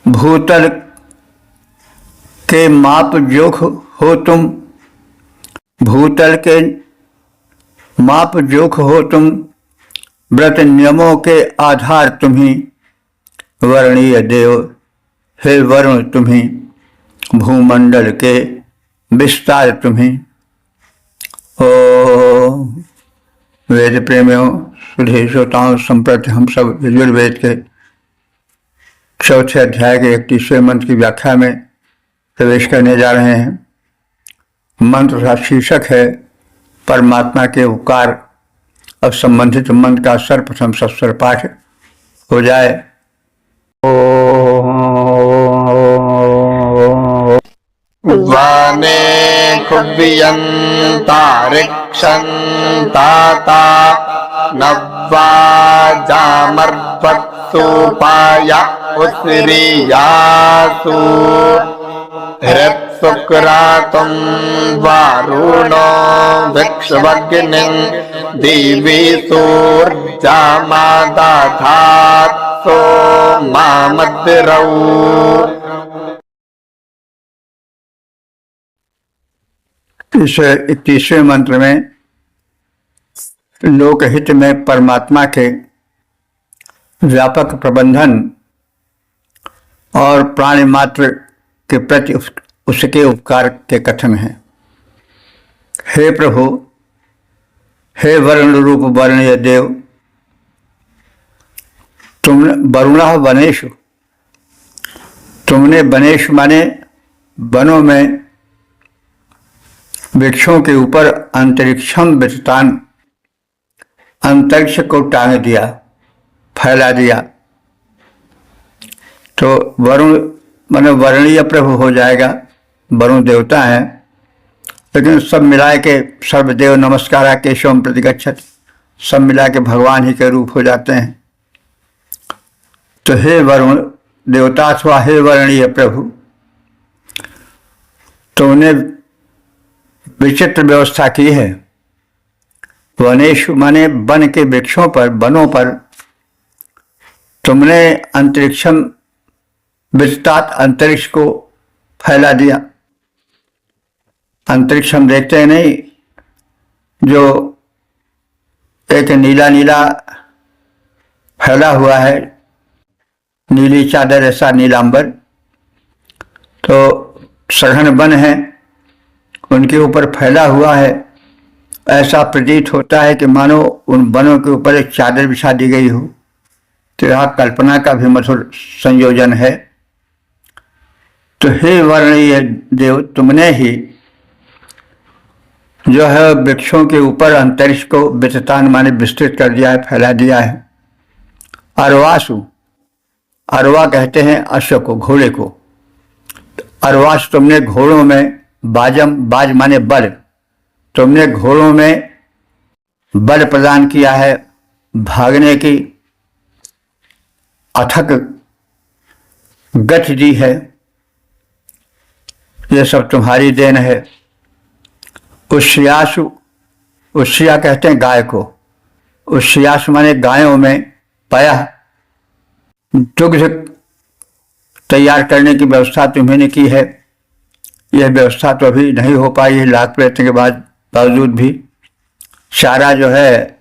भूतल के माप जोख हो तुम, भूतल के माप जोख हो तुम। व्रत नियमों के आधार तुम्ही वर्णीय देव। हे वरुण तुम्ही, भूमंडल के विस्तार तुम्ही। ओ वेद प्रेमियों, सुधे श्रोताओं, संप्रति हम सब यजुर्वेद के चौथे अध्याय के 31वें मंत्र की व्याख्या में प्रवेश करने जा रहे हैं। मंत्र का शीर्षक है परमात्मा के उपकार। अब संबंधित मंत्र का सर्वप्रथम सस्वर पाठ हो जाए।
वाने खुव्यन्ता रिक्षन्ताता नव्वाजामर्वत्सु पाय उस्रियासु हृत्सुक्रातुं वारुणो विक्ष्वग्निं दिवि सूर्यामादाधात्सो मामद्रौ।
इस 31वें मंत्र में लोकहित में परमात्मा के व्यापक प्रबंधन और प्राणी मात्र के प्रति उसके उपकार के कथन हैं। हे प्रभु, हे वरुण रूप वर्णीय देव, तुमने वरुणः वनेषु, तुमने वनेषु माने वनों में वृक्षों के ऊपर अंतरिक्षम विस्तान, अंतरिक्ष को टांग दिया, फैला दिया। तो वरुण माने वर्णीय प्रभु हो जाएगा, वरुण देवता है, लेकिन सब मिलाए के सर्वदेव नमस्कारा केशवम प्रतिगच्छत, सब मिला के भगवान ही के रूप हो जाते हैं। तो हे वरुण देवता अथवा हे वर्णीय प्रभु, तुमने विचित्र व्यवस्था की है। वनेषु माने वन के वृक्षों पर, वनों पर तुमने अंतरिक्षम विस्तार, अंतरिक्ष को फैला दिया। अंतरिक्ष हम देखते हैं नहीं, जो एक नीला नीला फैला हुआ है, नीली चादर ऐसा नीलांबर, तो सघन वन है, उनके ऊपर फैला हुआ है। ऐसा प्रतीत होता है कि मानो उन वनों के ऊपर एक चादर बिछा दी गई हो। तो यह कल्पना का भी मधुर संयोजन है। तो हे वर्णीय देव, तुमने ही जो है वृक्षों के ऊपर अंतरिक्ष को विस्तान माने विस्तृत कर दिया है, फैला दिया है। अरवासु, अरवा कहते हैं अश्व को, घोड़े को। अरवास तुमने घोड़ों में, बाजम, बाज माने बल, तुमने घोड़ों में बल प्रदान किया है, भागने की अथक गति दी है। यह सब तुम्हारी देन है। उष्यासु, उष्या कहते हैं गाय को, उष्यासु माने गायों में पया, दुग्ध तैयार करने की व्यवस्था तुम्हें की है। यह व्यवस्था तो अभी नहीं हो पाई है, लाख प्रयत्न के बावजूद भी। चारा जो है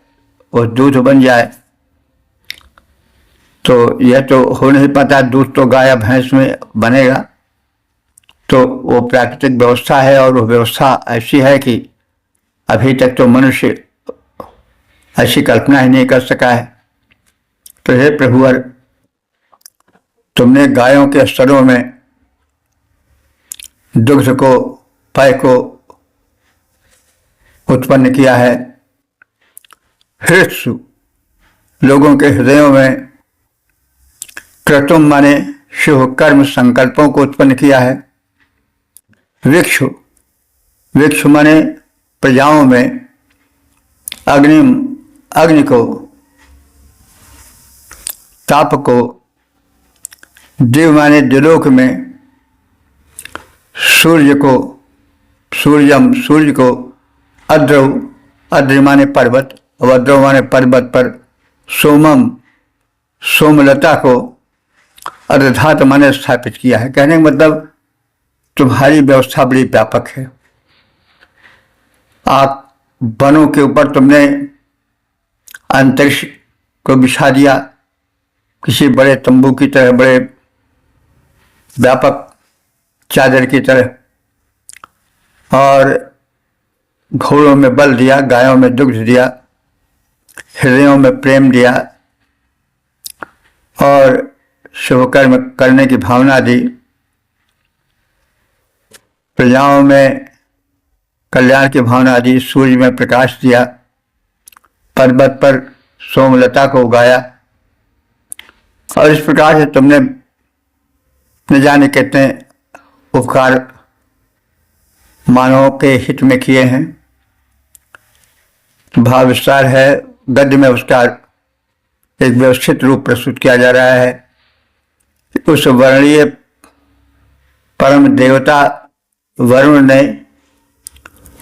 वो दूध बन जाए तो यह तो हो नहीं पाता, दूध तो गाय भैंस में बनेगा। तो वो प्राकृतिक व्यवस्था है, और वो व्यवस्था ऐसी है कि अभी तक तो मनुष्य ऐसी कल्पना ही नहीं कर सका है। तो हे प्रभुवर, तुमने गायों के स्तरों में दुग्ध को, पय को उत्पन्न किया है। हृत्सु, लोगों के हृदयों में क्रतुम माने शुभ कर्म संकल्पों को उत्पन्न किया है। वृक्ष, वृक्ष माने प्रजाओं में अग्नि, अग्नि को, ताप को, दिव माने दिलोक में, सूर्य को, सूर्यम, सूर्य को, अद्रव, अद्र माने पर्वत, और अद्रव माने पर्वत पर, सोमम, सोमलता को, अर्धात माने स्थापित किया है। कहने का मतलब तुम्हारी व्यवस्था बड़ी व्यापक है। आप वनों के ऊपर तुमने अंतरिक्ष को बिछा दिया, किसी बड़े तंबू की तरह, बड़े व्यापक चादर की तरह, और घोड़ों में बल दिया, गायों में दुग्ध दिया, हृदयों में प्रेम दिया, और शुभ कर्म करने की भावना दी, प्रजाओं में कल्याण की भावना दी, सूर्य में प्रकाश दिया, पर्वत पर सोमलता को उगाया। और इस प्रकार से तुमने न जाने कितने उपकार मानवों के हित में किए हैं। भाव विस्तार है, गद्य में उसका एक व्यवस्थित रूप प्रस्तुत किया जा रहा है। उस वर्णीय परम देवता वरुण ने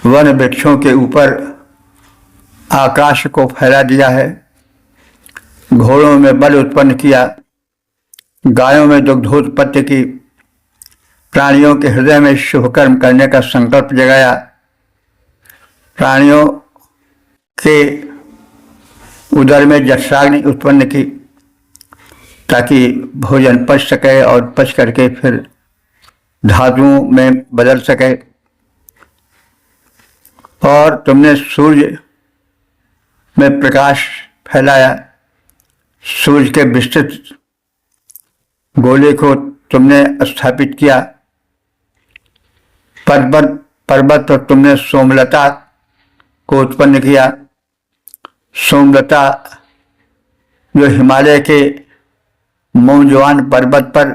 वन वृक्षों के ऊपर आकाश को फैला दिया है, घोड़ों में बल उत्पन्न किया, गायों में दुग्धोत्पत्ति की, प्राणियों के हृदय में शुभ कर्म करने का संकल्प जगाया, प्राणियों के उदर में जठराग्नि उत्पन्न की ताकि भोजन पच सके और पच करके फिर धातुओं में बदल सके। और तुमने सूर्य में प्रकाश फैलाया, सूर्य के विस्तृत गोले को तुमने स्थापित किया। पर्वत पर तुमने सोमलता को उत्पन्न किया। सोमलता जो हिमालय के मौजवान पर्वत पर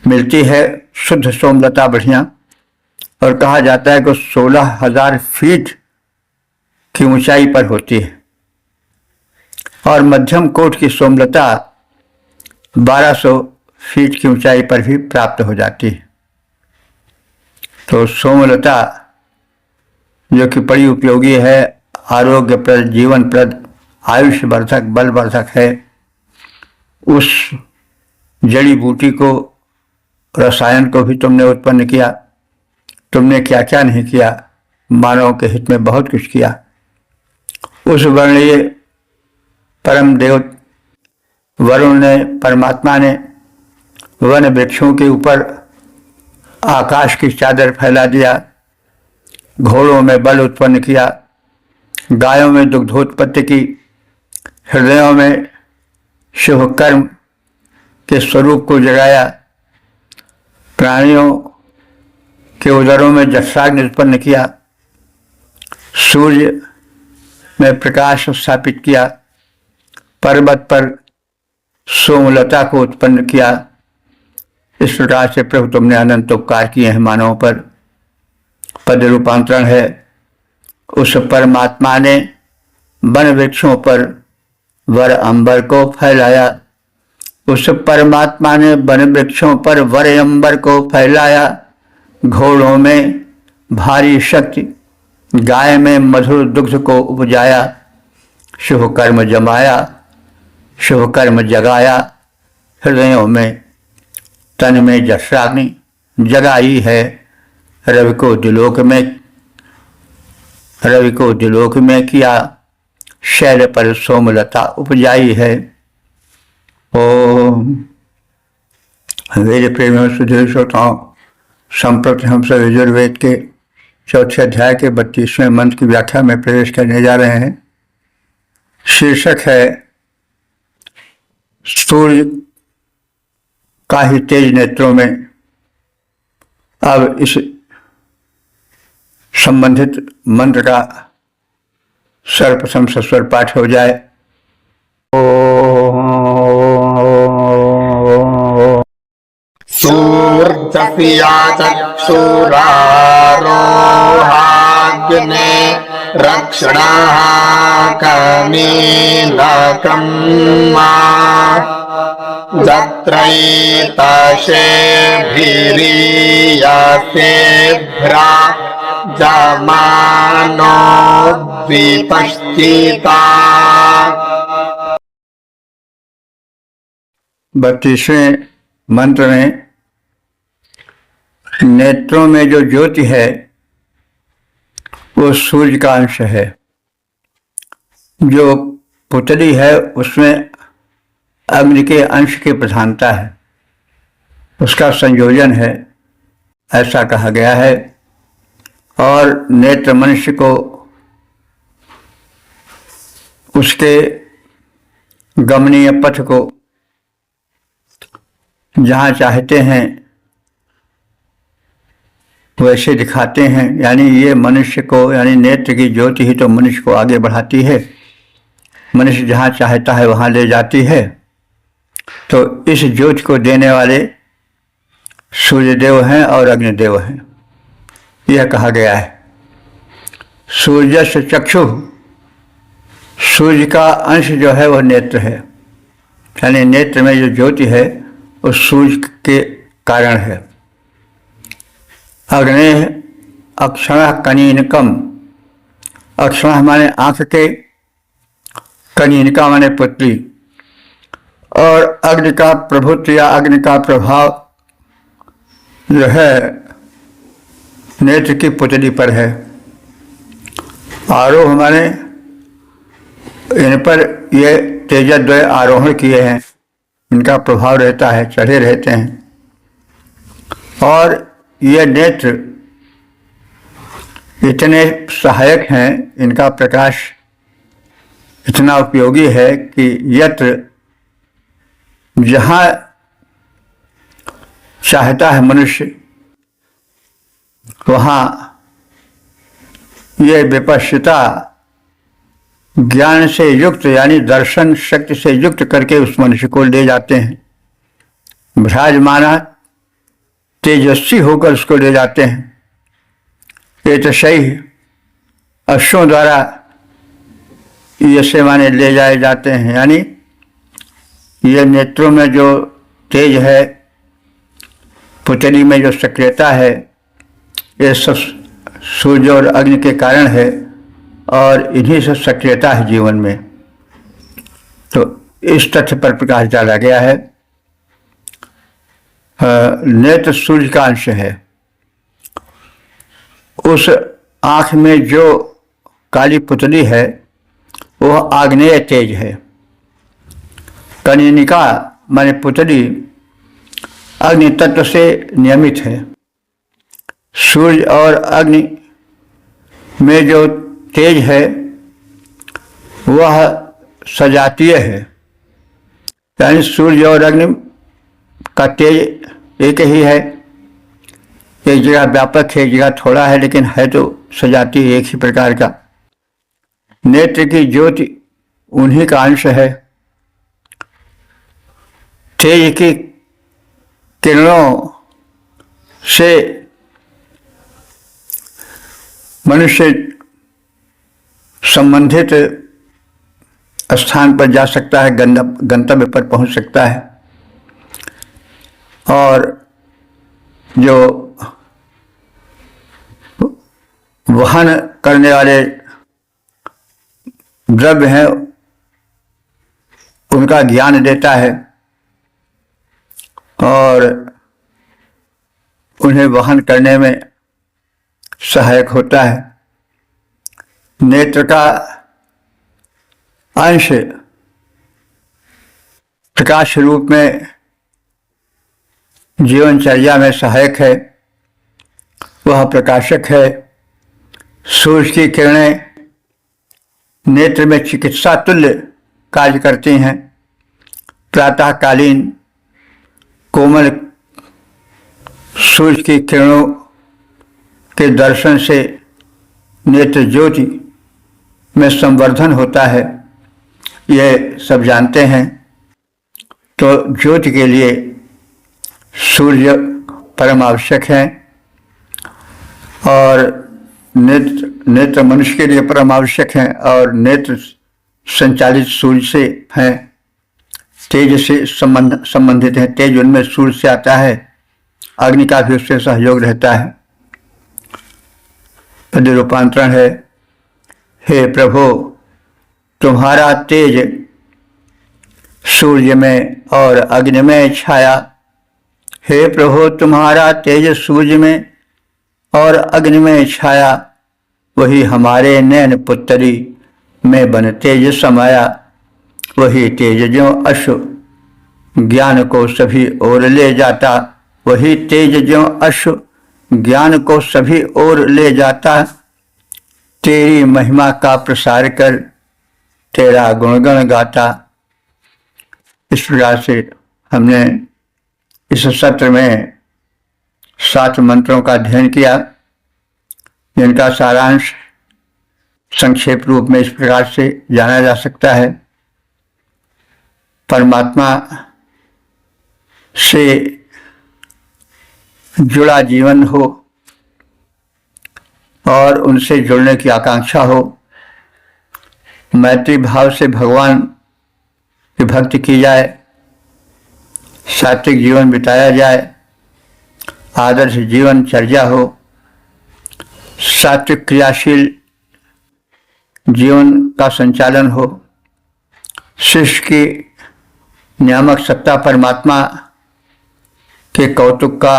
मिलती है, शुद्ध सोमलता बढ़िया, और कहा जाता है कि 16,000 फीट की ऊंचाई पर होती है। और मध्यम कोट की सोमलता 1200 फीट की ऊंचाई पर भी प्राप्त हो जाती है। तो सोमलता जो कि बड़ी उपयोगी है, आरोग्यप्रद, जीवनप्रद, आयुष्य वर्धक, बल वर्धक है, उस जड़ी बूटी को, रसायन को भी तुमने उत्पन्न किया। तुमने क्या क्या नहीं किया, मानव के हित में बहुत कुछ किया। उस वर्णीय परम देव वरुण ने, परमात्मा ने वन वृक्षों के ऊपर आकाश की चादर फैला दिया, घोड़ों में बल उत्पन्न किया, गायों में दुग्धोत्पत्ति की, हृदयों में शुभ कर्म के स्वरूप को जगाया, प्राणियों के उदरों में जठराग्नि उत्पन्न किया, सूर्य में प्रकाश स्थापित किया, पर्वत पर सोमलता को उत्पन्न किया। इस प्रकार से प्रभु तुमने अनंत उपकार किए हैं मानवों पर। पद रूपांतरण है, उस परमात्मा ने वन वृक्षों पर वर अंबर को फैलाया। उस परमात्मा ने वन वृक्षों पर वर अंबर को फैलाया। घोड़ों में भारी शक्ति, गाय में मधुर दुग्ध को उपजाया, शुभ कर्म जमाया, शुभ कर्म जगाया, हृदयों में, तन में जठराग्नि जगाई है, रवि को दिलोक में किया, शैल पर सोमलता उपजाई है। ओम वेद प्रेमियों, सुधीर श्रोताओं, संप्रति हम सब यजुर्वेद के 4थे अध्याय के 32वें मंत्र की व्याख्या में प्रवेश करने जा रहे हैं। शीर्षक है सूर्य का ही तेज नेत्रों में। अब इस संबंधित मंत्र का सर्वप्रथम सस्वर पाठ हो जाए।
सूर्यस्य चक्षुरारोहाग्ने रक्षणाः कनीलकं जत्रैतशेभिरीयसेभ्रा जमानो द्विपश्चिता।
32वें मंत्र में नेत्रों में जो ज्योति है वो सूर्य का अंश है। जो पुतली है उसमें अग्नि के अंश की प्रधानता है, उसका संयोजन है, ऐसा कहा गया है। और नेत्र मनुष्य को उसके गमनीय पथ को जहाँ चाहते हैं वैसे दिखाते हैं। यानी ये मनुष्य को, यानी नेत्र की ज्योति ही तो मनुष्य को आगे बढ़ाती है, मनुष्य जहाँ चाहता है वहाँ ले जाती है। तो इस ज्योति को देने वाले सूर्यदेव हैं और अग्निदेव हैं, यह कहा गया है। सूर्यस्य चक्षु, सूर्य का अंश जो है वह नेत्र है, यानी नेत्र में जो ज्योति है वो सूर्य के कारण है। अग्ने अक्षण कनीनकम, अक्षण माने आंख के, कनीनिका माने पुतली। और अग्नि का प्रभुत्व या अग्नि का प्रभाव जो है नेत्र की पुतली पर है। आरोह माने इन पर ये तेजद्वय आरोहण किए हैं, इनका प्रभाव रहता है, चढ़े रहते हैं। और ये नेत्र इतने सहायक हैं, इनका प्रकाश इतना उपयोगी है कि यत्र जहाँ चाहता है मनुष्य वहाँ ये विपश्यता ज्ञान से युक्त यानी दर्शन शक्ति से युक्त करके उस मनुष्य को ले जाते हैं, विराजमाना तेजस्वी होकर उसको ले जाते हैं। ये तो सही अश्वों द्वारा ये से माने ले जाए जाते हैं, यानी ये नेत्रों में जो तेज है, पुतली में जो सक्रियता है, ये सब सूर्य और अग्नि के कारण है और इन्हीं से सक्रियता है जीवन में। तो इस तथ्य पर प्रकाश डाला गया है। नेत्र सूर्य का अंश है। उस आँख में जो काली पुतली है वह आग्नेय तेज है। कनिनिका माने पुतली अग्नि तत्व से नियमित है। सूर्य और अग्नि में जो तेज है वह सजातीय है, यानी सूर्य और अग्नि का तेज एक ही है, एक जगह व्यापक है, एक जगह थोड़ा है, लेकिन है तो सजातीय एक ही प्रकार का। नेत्र की ज्योति उन्हीं का अंश है। तेज की किरणों से मनुष्य संबंधित स्थान पर जा सकता है, गंतव्य पर पहुंच सकता है। और जो वहन करने वाले द्रव्य हैं उनका ज्ञान देता है और उन्हें वहन करने में सहायक होता है। नेत्र का अंश प्रकाश रूप में जीवनचर्या में सहायक है, वह प्रकाशक है। सूर्य की किरणें नेत्र में चिकित्सा तुल्य कार्य करती हैं। प्रातःकालीन कोमल सूर्य की किरणों के दर्शन से नेत्र ज्योति में संवर्धन होता है, ये सब जानते हैं। तो ज्योति के लिए सूर्य परम आवश्यक है और नेत्र मनुष्य के लिए परम आवश्यक है और नेत्र संचालित सूर्य से हैं, तेज से संबंधित है। तेज उनमें सूर्य से आता है, अग्नि का भी उससे सहयोग रहता है। पद्य रूपांतरण है। हे प्रभु, तुम्हारा तेज सूर्य में और अग्नि में छाया। हे प्रभु, तुम्हारा तेज सूर्य में और अग्नि में छाया, वही हमारे नैन पुत्री में बन तेज समाया। वही तेज जो अश्व ज्ञान को सभी ओर ले जाता, वही तेज जो अश्व ज्ञान को सभी ओर ले जाता। तेरी महिमा का प्रसार कर तेरा गुणगण गाता। इस प्रकार से हमने इस सत्र में 7 मंत्रों का अध्ययन किया, जिनका सारांश संक्षेप रूप में इस प्रकार से जाना जा सकता है। परमात्मा से जुड़ा जीवन हो और उनसे जुड़ने की आकांक्षा हो, मैत्री भाव से भगवान की भक्ति की जाए, सात्विक जीवन बिताया जाए, आदर्श जीवन चर्या हो, सात्विक क्रियाशील जीवन का संचालन हो। शिष्य की नियामक सत्ता परमात्मा के कौतुक का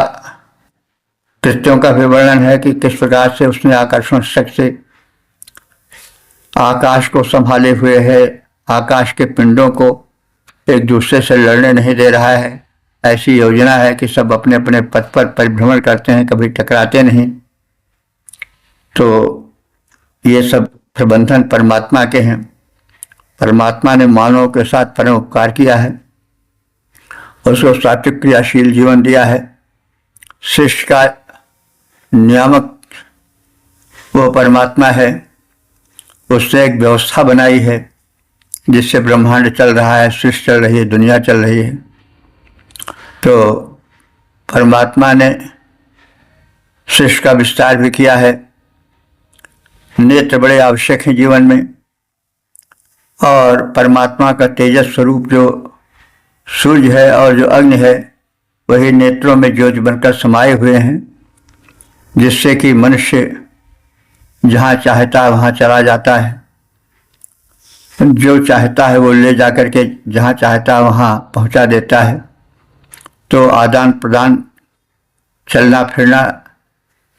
कृत्यों का भी वर्णन है कि किस प्रकार से उसने आकर्षण शक्ति से आकाश को संभाले हुए है, आकाश के पिंडों को एक दूसरे से लड़ने नहीं दे रहा है, ऐसी योजना है कि सब अपने अपने पथ पर परिभ्रमण करते हैं, कभी टकराते नहीं। तो ये सब प्रबंधन परमात्मा के हैं। परमात्मा ने मानव के साथ परम उपकार किया है, उसको सात्विक क्रियाशील जीवन दिया है। शिष्य का नियामक वो परमात्मा है, उसने एक व्यवस्था बनाई है जिससे ब्रह्मांड चल रहा है, सृष्टि चल रही है, दुनिया चल रही है। तो परमात्मा ने शिष्य का विस्तार भी किया है। नेत्र बड़े आवश्यक हैं जीवन में, और परमात्मा का तेजस स्वरूप जो सूर्य है और जो अग्नि है वही नेत्रों में ज्योति बनकर समाये हुए हैं, जिससे कि मनुष्य जहाँ चाहता है वहाँ चला जाता है, जो चाहता है वो ले जाकर के जहाँ चाहता है वहाँ पहुँचा देता है। तो आदान प्रदान, चलना फिरना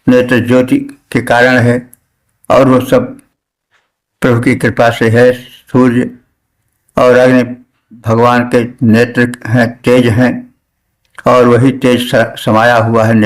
नेत्र ज्योति के कारण है, और वो सब प्रभु की कृपा से है। सूर्य और अग्नि भगवान के नेत्र हैं, तेज हैं, और वही तेज समाया हुआ है नेत्र